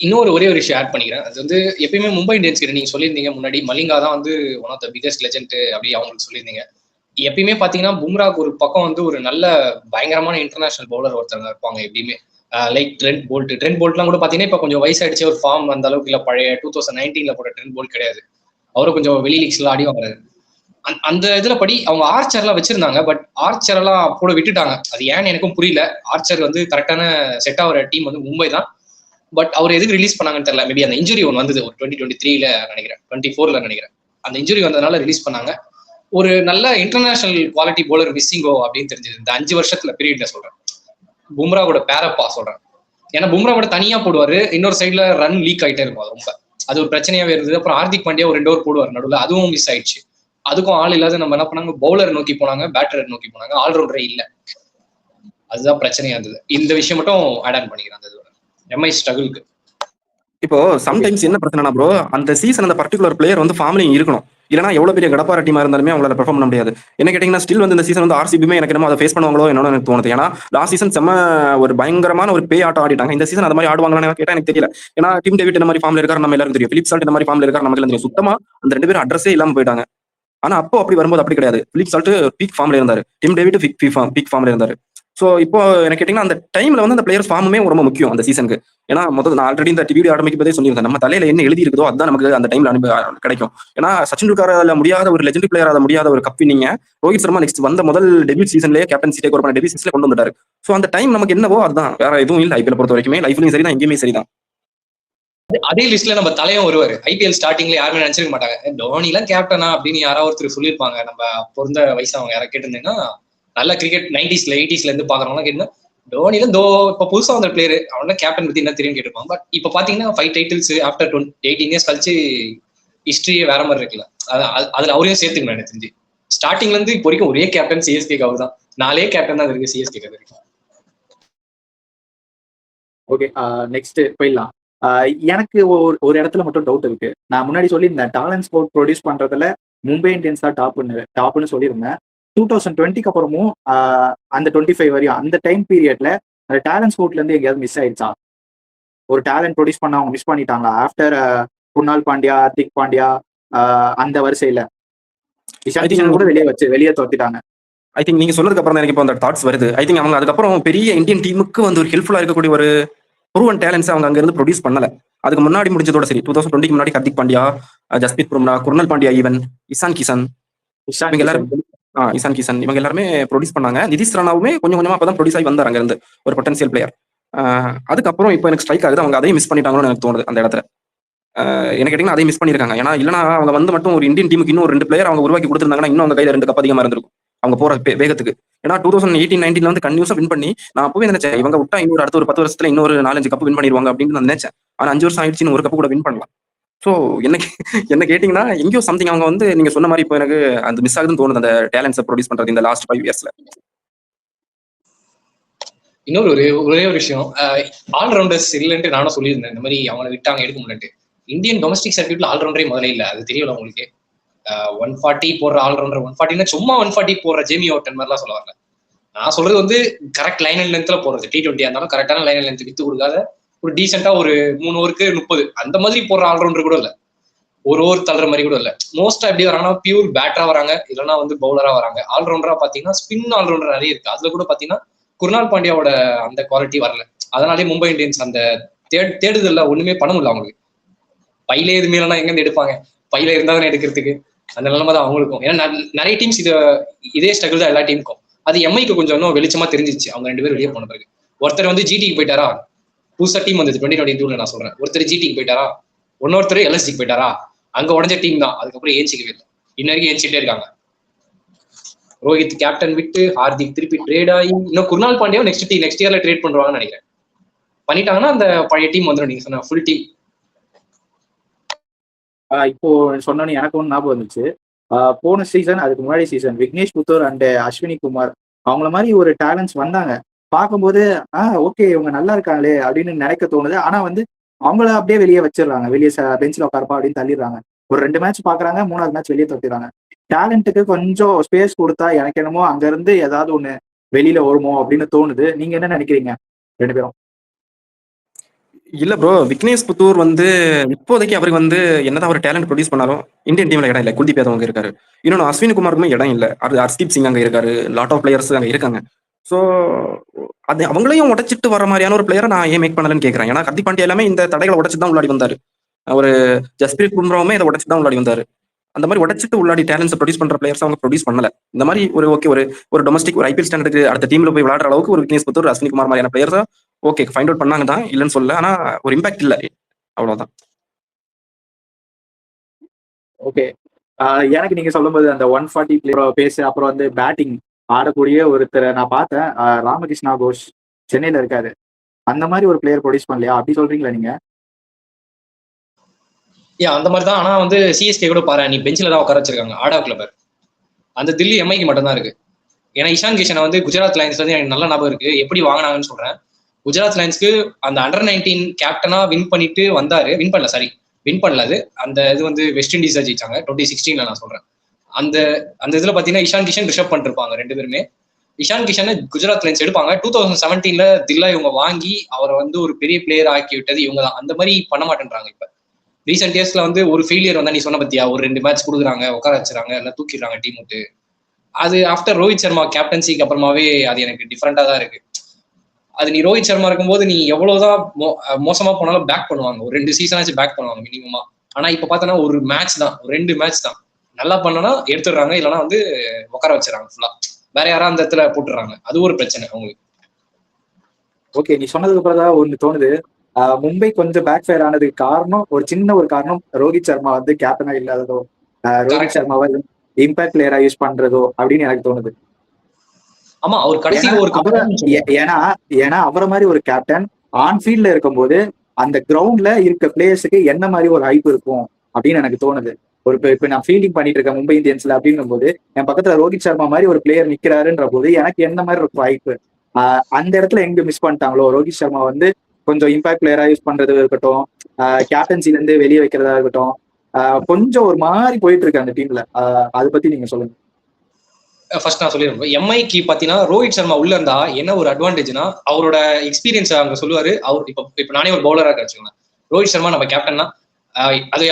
S3: இன்னொரு ஒரே ஒரு விஷயம் ஆட் பண்ணிக்கிறேன். அது வந்து எப்பயுமே மும்பை இந்தியன்ஸ் கிட்ட நீங்க சொல்லியிருந்தீங்க முன்னாடி, மலிங்கா தான் வந்து one of the biggest legend அப்படி அவங்களுக்கு சொல்லியிருந்தீங்க. எப்பயுமே பாத்தீங்கன்னா பும்ராக்கு ஒரு பக்கம் வந்து ஒரு நல்ல பயங்கரமான இன்டர்நேஷனல் பவுலர் ஒருத்தவங்க இருப்பாங்க எப்பயுமே. லைக் ட்ரெண்ட் போல்ட்லாம் கூட பாத்தீங்கன்னா இப்ப கொஞ்சம் வயசாயிடுச்சு. ஒரு ஃபார்ம் அந்த அளவுக்கு இல்ல. பழைய 2019ல போட்ட ட்ரெண்ட் போல்ட் கிடையாது. அவரும் கொஞ்சம் வெளி லீக்ஸ்ல ஆடி வாங்குறாரு. அந்த இதுல படி அவங்க ஆர்ச்சர் எல்லாம் வச்சிருந்தாங்க. பட் ஆர்ச்சர் எல்லாம் கூட விட்டுட்டாங்க. அது ஏன்னு எனக்கும் புரியல. ஆர்ச்சர் வந்து கரெக்டான செட் ஆகிற டீம் வந்து மும்பை தான். பட் அவர் எதுக்கு ரிலீஸ் பண்ணாங்கன்னு தெரியல. மேபி அந்த இன்ஜுரி ஒன்று வந்தது ஒரு 2023ல நினைக்கிறேன், 24ல நினைக்கிறேன். அந்த இன்ஜுரி வந்ததுனால ரிலீஸ் பண்ணாங்க. ஒரு நல்ல இன்டர்நேஷனல் குவாலிட்டி போலர் மிஸ்ஸிங்கோ அப்படின்னு தெரிஞ்சது இந்த 5 வருஷத்துல பீரியட்ல சொல்றேன். பும்ரா கூட பேரப்பா சொல்றேன். ஏன்னா பும்ரா கூட தனியா போடுவாரு, இன்னொரு சைட்ல ரன் லீக் ஆயிட்டே இருக்கும். அது ரொம்ப அது ஒரு பிரச்சனையாவே இருந்தது. அப்புறம் ஹார்திக் பாண்டியா ஒரு 2 ஓவர் போடுவார் நடுவில், அதுவும் மிஸ் ஆயிடுச்சு. அதுக்கும் ஆள் இல்லாத நம்ம என்ன பண்ணாங்க, பவுலர் நோக்கி போனாங்க, பேட்டர் நோக்கி போனாங்க, ஆல்ரவுண்டரே இல்ல. அதுதான் பிரச்சனையா இருந்தது. இந்த விஷயம் மட்டும் ஆட் ஆன் பண்ணிக்கிறேன் அந்த எம்ஐ ஸ்ட்ரகிள்க்கு.
S2: இப்போ சம்டைம்ஸ் என்ன பிரச்சனைனா ப்ரோ, அந்த சீசன் அந்த பர்டிகுலர் பிளேயர் வந்து ஃபார்ம்லையும் இருக்கணும். இல்லனா எவ்வளவு பெரிய கடப்பார டீமா இருந்தாலுமே அவங்களால பெர்ஃபார்ம் பண்ண முடியாது. என்ன கேட்டீங்கன்னா ஸ்டில் வந்து இந்த சீசன் வந்து ஆர்சிபியுமே எனக்கு என்னமோ அதை ஃபேஸ் பண்ணுவாங்களோ என்னன்னு எனக்கு தோணுது. ஏன்னா லாஸ்ட் சீசன் செம்ம ஒரு பயங்கரமான ஒரு பேய் ஆட்டம் ஆடிட்டாங்க. இந்த சீசன் அது மாதிரி ஆடுவாங்களான்னு கேட்டா எனக்கு தெரியல. ஏன்னா டீம் டேவிட் இந்த மாதிரி ஃபார்ம்ல இருக்காரு நம்ம எல்லாருக்கும் தெரியும். பிலிப் சால்ட் இந்த மாதிரி ஃபார்ம்ல இருக்காரு நமக்கு எல்லாம் தெரியும். சுத்தமா அந்த 2 பேரும் அட்ரஸே இல்லாம போயிட்டாங்க. ஆனா அப்போ அப்படி வரும்போது அப்படி கிடையாது. பிலிப் சால்ட் பீக் ஃபார்ம்ல இருந்தாரு, டிம் டேவிட் பீக் ஃபார்ம்ல இருந்தாரு. சோ இப்போ எனக்கு கேட்டீங்கன்னா அந்த டைம்ல வந்து அந்த பிளேயர்ஸ் ஃபார்முமே ரொம்ப முக்கியம் அந்த சீசனுக்கு. ஏன்னா முதல்ல நான் ஆல்ரெடி இந்த வீடியோ ஆரம்பிக்கும் போதே சொல்லியிருந்தேன், நம்ம தலையில என்ன எழுதி இருக்குதோ அதுதான் நமக்கு அந்த டைம்ல கிடைக்கும். ஏன்னா சச்சின் டெண்டுல்கரால முடியாத ஒரு லெஜெண்டரி பிளேயர் முடியாத ஒரு கப் நீங்க ரோஹித் சர்மா நெக்ஸ்ட் வந்த முதல் டெபியூட் சீசன்லயே கேப்டன்சி டேக் ஓவர் பண்ண டெபியூட் சீசன்ல கொண்டு வந்துட்டாரு. சோ அந்த டைம் நமக்கு என்னவோ அதுதான், வேற எதுவும் இல்ல. ஐபிஎல் பொறுத்த வரைக்குமே லைஃப்லயும் சரிதான், எங்கேயுமே சரிதான்.
S3: அதே லிஸ்ட்ல நம்ம தலையும் வருவாரு. ஐபிஎல் ஸ்டார்டிங்ல யாருமே நினைச்சிருக்க மாட்டாங்க, தோனி எல்லாம் கேப்டனா அப்படின்னு யாராவது ஒருத்தர் சொல்லியிருப்பாங்க. நம்ம பொருந்த வயசு யாரை கேட்டிருந்தீங்கன்னா, நல்ல கிரிக்கெட் 90s 80s இருந்து பாக்குறவங்க கேட்டீங்கன்னா, தோனில இப்ப புதுசா வந்த பிளேயர் அவன கேப்டன் பத்தி என்ன தெரியும் கேட்டிருப்பாங்க. பட் இப்ப பாத்தீங்கன்னா 5 டைட்டில்ஸ் ஆஃப்டர் 18 இயர்ஸ் கழிச்சு ஹிஸ்டரியே வேற மாதிரி இருக்குல்ல. அதுல அவரையும் சேர்த்துக்கணும் எனக்கு தெரிஞ்சு. ஸ்டார்டிங்ல இருந்து இப்போ வரைக்கும் ஒரே கேப்டன் சிஎஸ்கேக்கு அவர் தான். 4 கேப்டன் தான் இருக்கு சிஎஸ்கேக்கு வரைக்கும்.
S1: ஓகே, நெக்ஸ்ட் போயிடலாம். எனக்கு ஒரு இடத்துல மட்டும் டவுட் இருக்கு. நான் முன்னாடி சொல்லியிருந்தேன் டாலன்ட் ஸ்போர்ட் ப்ரொடியூஸ் பண்றதுல மும்பை இந்தியன்ஸ் தான் டாப்னு சொல்லியிருந்தேன். 2020க்கு அப்புறமும் அந்த 25 வரையும் அந்த டைம் பீரியட்ல அந்த டேலண்ட் ஸ்போர்ட்ல இருந்து எங்கேயாவது மிஸ் ஆயிடுச்சா? ஒரு டேலண்ட் ப்ரொடியூஸ் பண்ண அவங்க மிஸ் பண்ணிட்டாங்களா ஆஃப்டர் குர்னால் பாண்டியா, ஹார்திக் பாண்டியா அந்த வரிசையில இஷான் கிஷன் கூட வெளியே தோத்திட்டாங்க.
S2: ஐ திங்க் நீங்க சொன்னதுக்கு அப்புறம் தான் எனக்கு இப்போ அந்த தாட்ஸ் வருது. ஐ திங்க் அவங்க அதுக்கப்புறம் பெரிய இந்தியன் டீமுக்கு வந்து ஒரு ஹெல்ப்ஃபுல்லா இருக்கக்கூடிய ஒரு ப்ரூவன் டேலண்ட்ஸ் அவங்க அங்க இருந்து ப்ரொடியூஸ் பண்ணல. அதுக்கு முன்னாடி முடிஞ்சதோட சரி 2020க்கு முன்னாடி ஹர்திக் பாண்டியா, ஜஸ்பிரித் பும்ரா, குர்னல் பாண்டியா, ஈவன் இஷான் கிஷன் இவங்க எல்லாரும் இஷான் கிஷன் இவங்க எல்லாருமே ப்ரொடியூஸ் பண்ணாங்க. நிதிஷ் ராணாவுமே கொஞ்சம் கொஞ்சமா அப்பதான் ப்ரொடியூஸ் ஆகி வந்தார் அங்க இருந்து ஒரு பொட்டன்சியல் பிளேயர். அதுக்கப்புறம் இப்போ எனக்கு ஸ்ட்ரைக் ஆகுது அவங்க அதையும் மிஸ் பண்ணிட்டாங்கன்னு எனக்கு தோணுது அந்த இடத்துல. என்ன கேட்டீங்கன்னா அதையும் மிஸ் பண்ணிருக்காங்க. ஏன்னா இல்லைன்னா அவங்க வந்து மட்டும் ஒரு இந்தியன் டீமுக்கு இன்னும் ஒரு 2 பிளேயர் அவங்க உருவாக்கி கொடுத்திருந்தாங்கன்னா இன்னும் அவங்க கையில 2 கப் அதிகமா இருந்திருக்கும் அவங்க போற வேகத்துக்கு. ஏன்னா 2018-19 வந்து கன்யூஸா வின் பண்ணி நான் அப்பவே நினைச்சேன் இவங்க விட்டா இன்னொரு அடுத்த ஒரு 10 வருஷத்துல இன்னொரு 4-5 கப் வின் பண்ணிடுவாங்க அப்படின்னு நான் நினைச்சேன். ஆனா 5 வருஷம் ஆயிடுச்சு, ஒரு கப் கூட வின் பண்ணலாம். சோ என்ன கேட்டீங்கன்னா எங்கேயோ சம்திங் அவங்க வந்து நீங்க சொன்ன மாதிரி இப்போ எனக்கு அந்த மிஸ் ஆகுதுன்னு தோணுது அந்த டேலண்ட்ஸை ப்ரொடியூஸ் பண்றது இந்த லாஸ்ட் 5 இயர்ஸ்ல.
S3: இன்னொரு ஒரே ஒரு விஷயம், ஆல்ரவுண்டர்ஸ் இல்லைன்ட்டு நானும் சொல்லியிருந்தேன். இந்த மாதிரி அவங்களை விட்டாங்க எடுக்க முடியலன்ட்டு. இந்தியன் டொமஸ்டிக் சர்க்கியூட்ல ஆல்ரவுண்டரே முதல்ல இல்ல, அது தெரியல உங்களுக்கு. 140 போடுற ஆல்ரவுண்டர் 140 சும்மா 140 போடுற ஜேமி ஓட்டன் மாதிரிலாம் சொல்ல வரல. நான் சொல்றது வந்து கரெக்ட் லைன் அண்ட் லென்த்ல போறது. T20 இருந்தாலும் கரெக்டான லைன் அண்ட் லென்த் வித்து கொடுக்காத ஒரு டீசெண்டா ஒரு 3 ஓவருக்கு 30 அந்த மாதிரி போடுற ஆல்ரவுண்டர் கூட இல்ல. ஒரு ஓவர் தள்ளுற மாதிரி கூட இல்ல. மோஸ்டா எப்படி வராங்கன்னா பியூர் பேட்டரா வராங்க, இல்லைன்னா வந்து பவுலரா வராங்க. ஆல்ரவுண்டரா பாத்தீங்கன்னா ஸ்பின் ஆல்ரவுண்டர் நிறைய இருக்கு. அதுல கூட பாத்தீங்கன்னா குர்னால் பாண்டியாவோட அந்த குவாலிட்டி வரல. அதனாலே மும்பை இந்தியன்ஸ் அந்த தேடுதல்ல ஒண்ணுமே பண்ண முடியல அவங்களுக்கு. பையில எதுவுமே இல்லைன்னா எங்க இருந்து எடுப்பாங்க? பையில இருந்தா தானே எடுக்கிறதுக்கு. அந்த நிலைமை தான் அவங்களுக்கும். ஏன்னா நிறைய டீம்ஸ் இதே ஸ்ட்ரகிள் தான் எல்லா டீமுக்கும். அது எம்ஐக்கு கொஞ்சம் இன்னும் வெளிச்சமா தெரிஞ்சிச்சு அவங்க 2 பேரும் வெளியே போன பிறகு. ஒருத்தர் வந்து ஜிடிக்கு போயிட்டாரா, புதுசா டீம் வந்தது 2022 நான் சொல்றேன். ஒருத்தர் ஜிடிக்கு போயிட்டாரா, இன்னொருத்தர் எல்எஸ்டிக்கு போயிட்டாரா, அங்க உடஞ்ச டீம் தான். அதுக்கப்புறம் ஏஞ்சிக்கவே இல்லை, இன்ன வரைக்கும் ஏஞ்சிட்டே இருக்காங்க. ரோஹித் கேப்டன் விட்டு ஹார்திக் திருப்பி ட்ரேட் ஆகி இன்னும் குர்னால் பாண்டியா நெக்ஸ்ட் இயர்ல ட்ரேட் பண்ணுவாங்கன்னு நினைக்கிறேன். பண்ணிட்டாங்கன்னா அந்த பழைய டீம் வந்துடும். நீங்க சொன்ன ஃபுல் டீம்.
S1: இப்போ சொன்னோன்னு எனக்கு ஒன்று ஞாபகம் வந்துச்சு. போன சீசன் அதுக்கு முன்னாடி சீசன் விக்னேஷ் புத்தூர் அண்ட் அஸ்வினி குமார் அவங்கள மாதிரி ஒரு டேலண்ட்ஸ் வந்தாங்க. பார்க்கும்போது ஓகே இவங்க நல்லா இருக்காங்களே அப்படின்னு நினைக்க தோணுது. ஆனா வந்து அவங்கள அப்படியே வெளியே வச்சிடுறாங்க, வெளியே பெஞ்சில் உட்காரப்பா அப்படின்னு தள்ளிடுறாங்க. ஒரு 2 மேட்ச் பாக்குறாங்க, 3வது மேட்ச் வெளியே தொட்டிடுறாங்க. டேலண்ட்டுக்கு கொஞ்சம் ஸ்பேஸ் கொடுத்தா எனக்கு என்னமோ அங்க இருந்து ஏதாவது ஒண்ணு வெளியில வருமோ அப்படின்னு தோணுது. நீங்க என்ன நினைக்கிறீங்க 2 பேரும்?
S2: இல்ல ப்ரோ, விக்னேஷ் புத்தூர் வந்து இப்போதைக்கு அவருக்கு வந்து என்னதான் ஒரு டேலண்ட் ப்ரொடியூஸ் பண்ணாலும் இந்தியன் டீம்ல இடம் இல்லை. குல்தீப் யாதவ் அங்க இருக்காரு. இன்னொன்று அஸ்வினி குமாருக்குமே இடம் இல்லை. அது ஹர்ஷ்தீப் சிங் அங்க இருக்காரு. லாட் ஆஃப் பிளேயர்ஸ் அங்க இருக்காங்க. ஸோ அது அவங்களையும் உடைச்சிட்டு வர மாதிரியான ஒரு பிளேயரை நான் ஏன் மேக் பண்ணலன்னு கேட்கறேன். ஏன்னா ஹர்திக் பாண்டியா எல்லாமே இந்த தடைகளை உடைச்சு தான் உள்ளாடி வந்தாரு. ஒரு ஜஸ்பிரித் பும்ராவுமே இதை உடைச்சு தான் உள்ளாடி வந்தாரு. அந்த மாதிரி உடைச்சிட்டு உள்ளாடி டேலண்ட்ஸ் ப்ரொடியூஸ் பண்ற பிளேயர்ஸ் அவங்க ப்ரொடியூஸ் பண்ணல. இந்த மாதிரி ஒரு டொமஸ்டிக் ஒரு ஐபிஎல் ஸ்டாண்டர்டுக்கு அடுத்த டீம்ல போய் விளையாடுற அளவுக்கு ஒரு விக்னேஷ் புத்தூர், அஸ்வினி குமார் மாதிரியான பிளேயர்ஸ் ஓகே ஃபைண்ட் அவுட் பண்ணாங்க தான், இல்லைன்னு சொல்ல. ஆனா ஒரு இம்பாக்ட் இல்ல, அவ்வளவுதான்.
S1: ஓகே, எனக்கு நீங்க சொல்லும்போது அந்த 140 பேஸ் அப்புறம் வந்து பேட்டிங் ஆடக்கூடிய ஒருத்தரை நான் பார்த்தேன். ராமகிருஷ்ணா கோஷ் சென்னையில இருக்காரு. அந்த மாதிரி ஒரு பிளேயர் ப்ரொடியூஸ் பண்ணலையா? அப்படி சொல்றீங்களா நீங்க?
S3: அந்த மாதிரி தான். ஆனா வந்து சிஎஸ்கே கூட பாரு, நீ பெஞ்சில தான் உட்கார வச்சிருக்காங்க ஆடா கிளப்பர். அந்த தில்லி எம்ஐக்கு மட்டும் தான் இருக்கு. ஏன்னா இஷான் கிஷனை வந்து குஜராத் லைன்ஸ்ல இருந்து எனக்கு நல்ல ஞாபகம் இருக்கு. எப்படி வாங்கினாங்கன்னு சொல்றேன். குஜராத் லைன்ஸ்க்கு அந்த அண்டர் 19 கேப்டனா வின் பண்ணிட்டு வந்தாரு. வின் பண்ணல. அது அந்த இது வந்து வெஸ்ட் இண்டீஸ் ஜெயிச்சாங்க 2016 நான் சொல்றேன். அந்த அந்த இதுல பாத்தீங்கன்னா இஷான் கிஷன் ரிஷப் பண்ணிட்டு இருப்பாங்க 2 பேருமே. இஷான் கிஷன் குஜராத் லைன்ஸ் எடுப்பாங்க. 2017 தில்லா இவங்க வாங்கி அவரை வந்து ஒரு பெரிய பிளேயர் ஆக்கி விட்டது இவங்க தான். அந்த மாதிரி பண்ண மாட்டேன்றாங்க. இப்ப ரீசெண்ட் இயர்ஸ்ல வந்து ஒரு ஃபெயிலியர் வந்தா நீ சொன்ன பத்தியா, ஒரு 2 மேட்ச் கொடுக்குறாங்க, உட்கார வச்சுறாங்க, எல்லாம் தூக்கிடுறாங்க டீம் விட்டு. அது ஆஃப்டர் ரோஹித் சர்மா கேப்டன்சிக்கு அப்புறமாவே அது எனக்கு டிஃப்ரெண்டா தான் இருக்கு. அது நீ ரோஹித் சர்மா இருக்கும்போது நீ எவ்வளவுதான் மோசமா போனாலும் பேக் பண்ணுவாங்க. ஒரு 2 சீசனாச்சும் பேக் பண்ணுவாங்க மினிமமா. ஆனா இப்ப பார்த்தோன்னா ஒரு மேட்ச் தான், ஒரு 2 மேட்ச் தான். நல்லா பண்ணனா எடுத்துடுறாங்க, இல்லைன்னா வந்து உட்கார வச்சுறாங்க ஃபுல்லா. வேற யாராவது அந்த இடத்துல போட்டுறாங்க. அது ஒரு பிரச்சனை அவங்களுக்கு.
S1: ஓகே, நீ சொன்னதுக்கு அப்புறம் தான் ஒண்ணு தோணுது. மும்பை கொஞ்சம் பேக் ஃபயர் ஆனதுக்கு காரணம், ஒரு சின்ன ஒரு காரணம் ரோஹித் சர்மா வந்து கேப்டனா இல்லாததோ, ரோஹித் சர்மாவை இம்பாக்ட் பிளேயரா யூஸ் பண்றதோ அப்படின்னு எனக்கு தோணுது.
S3: ஆமா, அவர் கடைசியில ஒரு
S1: ஏன்னா அவரை மாதிரி ஒரு கேப்டன் ஆன் ஃபீல்ட்ல இருக்கும்போது அந்த கிரவுண்ட்ல இருக்க பிளேயர்ஸுக்கு என்ன மாதிரி ஒரு ஹைப் இருக்கும் அப்படின்னு எனக்கு தோணுது. ஒரு இப்ப நான் ஃபீல்டிங் பண்ணிட்டு இருக்கேன் மும்பை இந்தியன்ஸ்ல அப்படின்னும் போது என் பக்கத்துல ரோஹித் சர்மா மாதிரி ஒரு பிளேயர் நிக்கிறாருன்ற போது எனக்கு என்ன மாதிரி ஒரு ஹைப். அந்த இடத்துல எங்க மிஸ் பண்ணிட்டாங்களோ, ரோஹித் சர்மா வந்து கொஞ்சம் இம்பாக்ட் பிளேயரா யூஸ் பண்றது இருக்கட்டும், கேப்டன்சில இருந்து வெளியே வைக்கிறதா இருக்கட்டும், கொஞ்சம் ஒரு மாதிரி போயிட்டு இருக்கு அந்த டீம்ல. அதை பத்தி நீங்க சொல்லுங்க.
S3: ஃபர்ஸ்ட் நான் சொல்லிடுறேன். எம்ஐக்கு பாத்தீங்கன்னா ரோஹித் சர்மா உள்ள இருந்தா என்ன ஒரு அட்வான்டேஜ்னா, அவரோட எக்ஸ்பீரியன்ஸ் அங்க சொல்லுவாரு. அவர் இப்ப நானே ஒரு பவுலரா வச்சுக்கோங்க. ரோஹித் சர்மா நம்ம கேப்டன்னா அது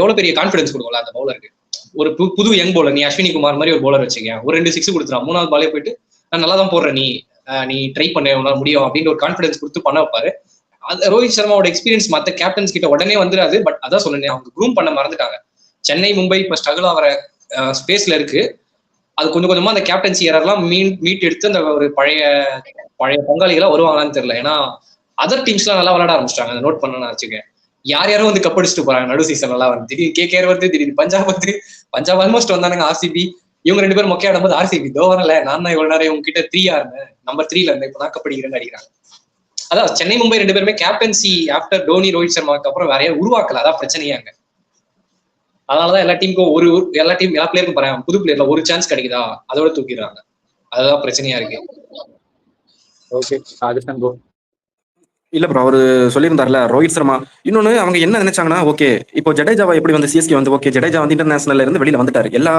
S3: எவ்வளவு பெரிய கான்பிடன்ஸ் கொடுக்கும்ல அந்த பவுலருக்கு. ஒரு புது யங் பவுலர், நீ அஸ்வினி குமார் மாதிரி ஒரு பவுலர் வச்சுக்கேன், ஒரு 2 6 கொடுத்துறான், 3வது பாலே போயிட்டு நான் நல்லா தான் போடுறேன், நீ ட்ரை பண்ண உன்னால முடியும் அப்படின்னு ஒரு கான்பிடன்ஸ் கொடுத்து பண்ண வைப்பாரு. ரோஹித் சர்மாவோட எக்ஸ்பீரியன்ஸ் மத்த கேப்டன்ஸ் கிட்ட உடனே வந்துடாது. பட் அதான் சொல்லுங்க, அவங்க க்ரூம் பண்ண மறந்துட்டாங்க. சென்னை மும்பை இப்ப ஸ்ட்ரகிள் ஆகிற ஸ்பேஸ்ல இருக்கு. அது கொஞ்சம் கொஞ்சமா அந்த கேப்டன்சி எரர்லாம் மீட் எடுத்து அந்த ஒரு பழைய பங்காளிகளா வருவாங்களான்னு தெரியல. ஏன்னா அதர் டீம்ஸ்லாம் நல்லா விளையாட ஆரம்பிச்சிட்டாங்க. அதை நோட் பண்ண வச்சுக்கேன். யாரும் வந்து கப் அடிச்சுட்டு போறாங்க நடு சீசன் நல்லா வந்து. திடீர்னு கேகேஆர் வருது, திடீர்னு பஞ்சாப் ஆல்மோஸ்ட் வந்தானுங்க. ஆர்சிபி இவங்க 2 பேரும் மொக்கையாடும் போது ஆர்சிபி தோ வரல, நான் தான் இவ்வளவு நேரம் இவங்க கிட்ட 3 இருந்தேன், நம்பர் 3ல இருந்தேன், இப்ப நான் கப் அடிக்கிறேன்னு அடிக்கிறாங்க. அதான் சென்னை மும்பை 2 பேருமே கேப்டன்சி ஆஃப்டர் டோனி ரோஹித் சர்மாக்கு அப்புறம் வேற யாரும் உருவாக்கல. அதான் பிரச்சனையே அங்க. அதனாலதான் எல்லா டீமுக்கும் எல்லா பிளேயருக்கும் பாருங்க, புது பிளேயர்ல ஒரு சான்ஸ் கிடைக்குதா அதோட தூக்கிடுறாங்க. அதுதான் பிரச்சனையா இருக்கு.
S1: ஓகே,
S2: இல்ல ப்ரோ, அவரு சொல்லியிருந்தார்ல ரோஹித் சர்மா. இன்னொன்னு அவங்க என்ன நினைச்சாங்கன்னா, ஓகே இப்போ ஜடேஜாவா எப்படி வந்து சிஎஸ்கே வந்து ஓகே ஜடேஜா வந்து இன்டர்நேஷனல்ல இருந்து வெளியில வந்துட்டாரு, எல்லா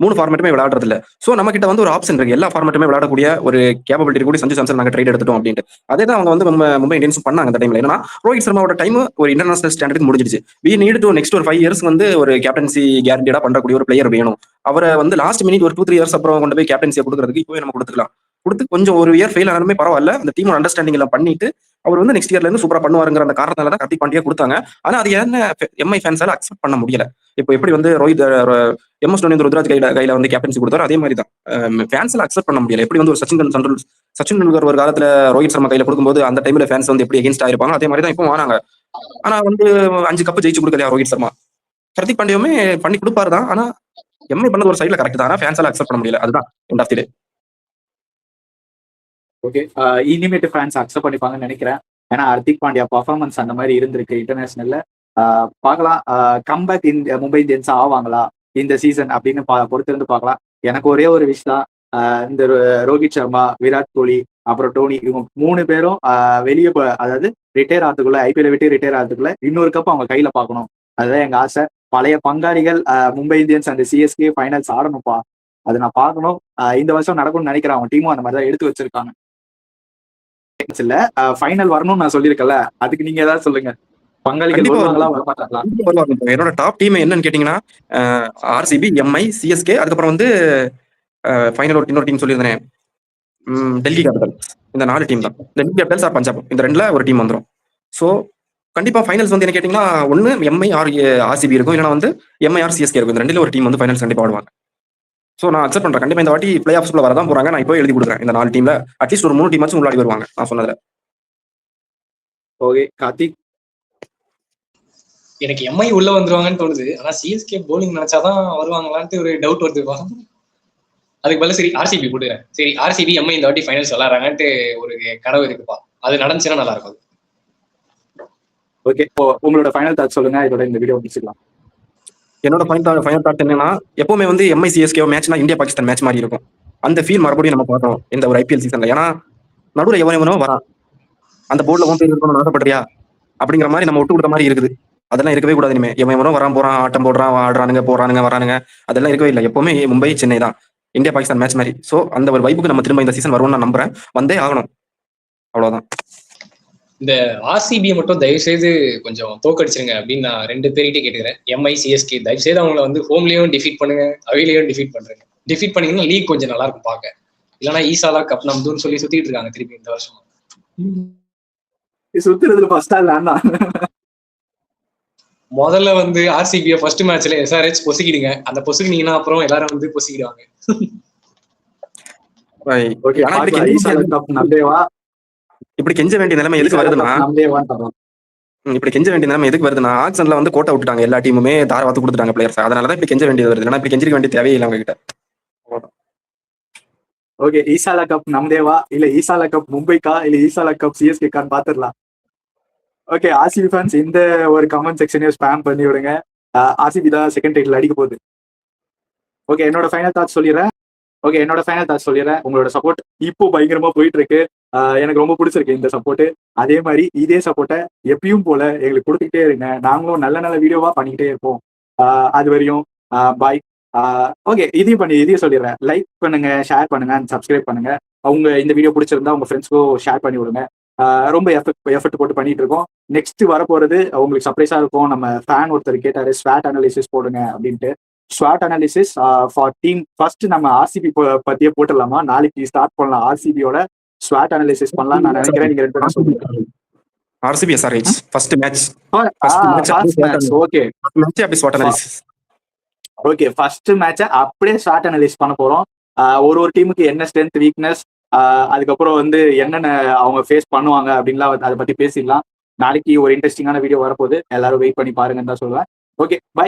S2: 3 ஃபார்மேட்டுமே விளையாடுறது இல்ல. சோ நம்ம கிட்ட வந்து ஒரு ஆப்ஷன் இருக்கு, எல்லா ஃபார்மேட்டுமே விளையாடக்கூடிய ஒரு கேப்பபிலிட்டி கூட சஞ்சு சாம்சன் நாங்க ட்ரேட் எடுத்துட்டோம் அப்படின்ட்டு. அதே தான் அவங்க வந்து மும்பை இந்தியன்ஸ் பண்ணாங்க அந்த டைம்ல. ஏன்னா ரோஹித் சர்மாவோட டைம் ஒரு இன்டர்நேஷனல் ஸ்டாண்டர்டுக்கு முடிஞ்சிருச்சு. வி நீட் டு நெக்ஸ்ட் ஒரு 5 இயர்ஸ் வந்து ஒரு கேப்டன்சி கேரண்டியா பண்றக்கூடிய ஒரு பிளேயர் வேணும். அவரை வந்து லாஸ்ட் மினிட் ஒரு 2-3 இயர்ஸ் அப்புறம் கொண்டு போய் கேப்டன்சியை கொடுக்கறதுக்கு இப்போவே நம்ம கொடுத்துக்கலாம். கொடுத்து கொஞ்சம் ஒரு இயர் ஃபெயில் ஆனாலுமே பரவாயில்ல, அந்த டீமோட அண்டர்ஸ்டாண்டிங் எல்லாம் பண்ணிட்டு அவர் வந்து நெக்ஸ்ட் இயர்ல இருந்து சூப்பரா பண்ணுவாருங்கிற அந்த காரணத்தால தான் ஹர்திக் பாண்டியா கொடுத்தாங்க. ஆனா அது என்ன எம்ஐ ஃபேன்ஸால அக்செப்ட் பண்ண முடியல. இப்போ எப்படி வந்து ரோஹித் எம்எஸ் தோனி ருத்ராஜ் கையில வந்து கேப்டன்சி கொடுத்தாரு, அதே மாதிரி தான் ஃபேன்ஸால அக்செப்ட் பண்ண முடியல. எப்படி வந்து ஒரு சச்சின் டெண்டுல்கர் ஒரு காலத்துல ரோஹித் சர்மா கையில கொடுக்கும்போது அந்த டைம்ல ஃபேன்ஸ் வந்து எப்படி எகென்ஸ்ட் ஆயிருப்பாங்க, அதே மாதிரி தான் இப்போ வராங்க. ஆனா வந்து 5 கப் ஜெயிச்சு கொடுக்கலையா ரோஹித் சர்மா. ஹர்திக் பாண்டியாவுமே பண்ணி கொடுப்பாரு தான். ஆனா எம்ஐ பண்ணது ஒரு சைட்ல கரெக்ட் தான், ஆனா ஃபேன்ஸால அக்செப்ட் பண்ண முடியல. அதுதான் end of the day.
S1: Okay, இனிமேட்டு ஃபேன்ஸ் அக்செப்ட் பண்ணிப்பாங்கன்னு நினைக்கிறேன். ஏன்னா ஹர்திக் பாண்டியா பர்ஃபார்மன்ஸ் அந்த மாதிரி இருந்திருக்கு இன்டர்நேஷனல்ல. பார்க்கலாம் கம்பேக் மும்பை இந்தியன்ஸ் ஆவாங்களா இந்த சீசன் அப்படின்னு பொறுத்திருந்து பார்க்கலாம். எனக்கு ஒரே ஒரு விஷயம் தான், இந்த ரோஹித் சர்மா, விராட் கோலி, அப்புறம் டோனி, இவங்க 3 பேரும் வெளியே அதாவது ரிட்டையர் ஆகிறதுக்குள்ள, ஐபிஎல் விட்டு ரிட்டையர் ஆகிறதுக்குள்ள இன்னொரு கப் அவங்க கையில பார்க்கணும். அதுதான் எங்க ஆசை. பழைய பங்காளிகள் மும்பை இந்தியன்ஸ் அந்த சிஎஸ்கே ஃபைனல்ஸ் ஆடணும்ப்பா, அதை நான் பார்க்கணும். இந்த வருஷம் நடக்கும்னு நினைக்கிறேன். அவங்க டீமும் அந்த மாதிரி தான் எடுத்து வச்சிருக்காங்க. இல்ல ஃபைனல் வரணும்னு நான் சொல்லியிருக்கல, அதுக்கு நீங்க ஏதாவது சொல்லுங்க. பங்காளிகள் வருவாங்களா வரமாட்டாங்களா?
S2: என்னோட டாப் டீம் என்னன்னு கேட்டீங்கன்னா ஆர்சிபி, எம்ஐ, சிஎஸ்கே, அதுக்கப்புறம் வந்து ஃபைனல் இன்னொரு டீம் சொல்லியிருந்தேன், டெல்லி கேபிட்டல்ஸ். இந்த 4 டீம் தான். டெல்லி கேபிட்டல்ஸ் ஆர் பஞ்சாப், இந்த 2ல ஒரு டீம் வந்துடும். ஸோ கண்டிப்பா ஃபைனல்ஸ் வந்து என்ன கேட்டீங்கன்னா ஒன்னு எம்ஐ ஆர் ஆர்சிபி இருக்கும், இல்லைன்னா வந்து எம்ஐ ஆர் சிஎஸ்கே இருக்கும். இந்த 2ல ஒரு டீம் வந்து ஃபைனல்ஸ் கண்டிப்பா ஆடுவாங்க. ஸோ நான் அக்செப்ட் பண்றேன். கண்டிப்பா இந்த வாட்டி பிளே ஆஃப்ஸ்ல வரதான் போறாங்க. நான் இப்போ எழுதி கொடுக்குறேன், இந்த 4 டீம்ல அட்லீஸ்ட் ஒரு 3 டீமாச்சும் உள்ளாடி வருவாங்க நான் சொன்னதுல.
S1: ஓகே, கார்த்திக்.
S3: எனக்கு எம்ஐ உள்ள வந்துருவாங்கன்னு தோணுது. ஆனா சிஎஸ்கே போலிங் நினைச்சாதான் வருவாங்களான்ட்டு ஒரு டவுட் வருதுப்பா. அதுக்கு பதிலா சரி ஆர்சிபி போட்டுக்கிறேன். சரி ஆர்சிபி எம்ஐ இந்த வாட்டி ஃபைனல்ஸ் விளையாடுறாங்கன்ட்டு ஒரு கனவு இருக்குப்பா. அது நடந்துச்சுன்னா நல்லா இருக்கும்.
S1: ஓகே, இப்போ உங்களோட ஃபைனல் தாட் சொல்லுங்க, இதோட இந்த வீடியோ முடிச்சுக்கலாம்.
S2: என்னோட ஃபைனல் தாட் என்னன்னா, எப்பவுமே வந்து எம்ஐ சிஎஸ்கே மேட்ச்னா இந்தியா பாகிஸ்தான் மேட்ச் மாதிரி இருக்கும். அந்த ஃபீல் மறுபடியும் நம்ம பார்த்தோம் இந்த ஒரு ஐபிஎல் சீசன்ல. ஏன்னா நடுவில் எவனோ வரான், அந்த போர்டில் உன் பேர் இருக்கணும்னு ஆசைப்படுறியா அப்படிங்கிற மாதிரி நம்ம விட்டு கொடுத்த மாதிரி இருக்குது. அதெல்லாம் இருக்கவே கூடாது. இனிமே எவனோ வரான் போறான், ஆட்டம் போடுறான், ஆடுறானுங்க, போறானுங்க, வரானுங்க, அதெல்லாம் இருக்கவே இல்லை. எப்பவுமே மும்பை சென்னை தான் இந்தியா பாகிஸ்தான் மேட்ச் மாதிரி. ஸோ அந்த ஒரு வைப்புக்கு நம்ம திரும்ப இந்த சீசன் வரும்னு நான் நம்புறேன். வந்தே ஆகணும், அவ்வளவுதான்.
S3: இந்த ஆர்சிபியை மட்டும் தயவு செய்து கொஞ்சம் தோக்கடிச்சிருங்க அப்படின்னு நான் 2 பேர்கிட்ட கேட்டுக்கிறேன். எம்ஐ சிஎஸ்கே தயவு செய்து அவங்கள வந்து ஹோம்லயும் டிஃபீட் பண்ணுங்க, அவையிலையும் டிஃபீட் பண்றேங்க. டிஃபீட் பண்ணீங்கன்னா லீக் கொஞ்சம் நல்லா இருக்கும் பார்க்க. இல்லைன்னா ஈசாலா கப் நம்துன்னு சொல்லி சுத்திட்டு இருக்காங்க திருப்பி இந்த வருஷம்.
S1: சுத்துறதுல ஃபர்ஸ்ட் ஆள் நான் தான்.
S3: முதல்ல வந்து ஆர்சிபியை ஃபர்ஸ்ட் மேட்ச்ல எஸ்ஆர்ஹெச் பொசிக்கிடுங்க. அந்த பொசிக்கினீங்கன்னா அப்புறம் எல்லாரும் வந்து பொசிக்கிடுவாங்க.
S1: ஓகே,
S2: ஆனா இப்படி
S1: பார்க்கலாம். ஈசாலா கப் நம்பேவா
S2: இப்படி கெஞ்ச வேண்டிய நிலைமை எதுக்கு வருதுன்னா, இப்படி கெஞ்ச வேண்டிய நிலைமை எதுக்கு வருதுன்னா, ஆக்ஷன்ல வந்து கோட்டை விட்டுட்டாங்க. எல்லா டீமுமே தாரவாத்து கொடுத்துட்டாங்க பிளேயர்ஸ். அதனாலதான் இப்படி கெஞ்ச வேண்டியது வருது. ஏன்னா இப்படி கெஞ்சிருக்க வேண்டிய தேவையில்லை அவங்க கிட்ட.
S1: ஓகே, ஈசாலா கப் நம்தேவா இல்ல ஈசாலா கப் மும்பைக்கா இல்ல ஈசாலா கப் சிஎஸ்கே கான்னு பாத்துடலாம். ஓகே, ஆர்சிபி ஃபேன்ஸ் இந்த ஒரு கமெண்ட் செக்ஷனையும் ஸ்பேம் பண்ணி விடுங்க. ஆர்சிபி தான் செகண்ட் டைட்டில் அடிக்க போகுது. ஓகே, என்னோட ஃபைனல் தாட் சொல்லிடுறேன். உங்களோட சப்போர்ட் இப்போ பயங்கரமா போயிட்டு இருக்கு. எனக்கு ரொம்ப பிடிச்சிருக்கு இந்த சப்போர்ட். அதே மாதிரி இதே சப்போர்ட்டை எப்பயும் போல எங்களுக்கு கொடுத்துக்கிட்டே இருங்க. நாங்களும் நல்ல நல்ல வீடியோவா பண்ணிக்கிட்டே இருப்போம். அது வரையும் பாய். ஓகே, இதையும் சொல்லிடுறேன். லைக் பண்ணுங்க, ஷேர் பண்ணுங்க, அண்ட் சப்ஸ்கிரைப் பண்ணுங்க. அவங்க இந்த வீடியோ பிடிச்சிருந்தா உங்க ஃப்ரெண்ட்ஸ்க்கும் ஷேர் பண்ணி விடுங்க. ரொம்ப எஃபர்ட் போட்டு பண்ணிட்டு இருக்கோம். நெக்ஸ்ட் வரப்போறது உங்களுக்கு சர்ப்ரைஸா இருக்கும். நம்ம ஃபேன் ஒருத்தர் கேட்டாரு ஸ்வாட் அனாலிசிஸ் போடுங்க அப்படின்ட்டு. ஸ்வாட் அனாலிசிஸ் ஃபார் டீம் ஃபர்ஸ்ட் நம்ம ஆர்சிபி பத்தியே போட்டுடலாமா? நாளைக்கு ஸ்டார்ட் பண்ணலாம். ஆர்சிபியோட ஸ்வாட் அனாலிசிஸ் பண்ணலாம் நான் நினைக்கிறேன். நீங்க 2 பேரும் சொல்லுங்க.
S2: RCB SRH first match.
S1: Okay
S2: ஸ்வாட் அனாலிசிஸ்.
S1: ஓகே, ஃபர்ஸ்ட் மேட்சை அப்படியே ஸ்வாட் அனாலிசிஸ் பண்ண போறோம். ஒரு டீமுக்கு என்ன ஸ்ட்ரென்த், வீக்னஸ், அதுக்கப்புறம் வந்து என்னென்ன அவங்க ஃபேஸ் பண்ணுவாங்க அப்படின்லாம் அதை பத்தி பேசிடலாம். நாளைக்கு ஒரு இன்ட்ரெஸ்டிங்கான வீடியோ வரப்போகுது. எல்லாரும் வெயிட் பண்ணி பாருங்கன்னு தான் சொல்லுவேன். Okay, by.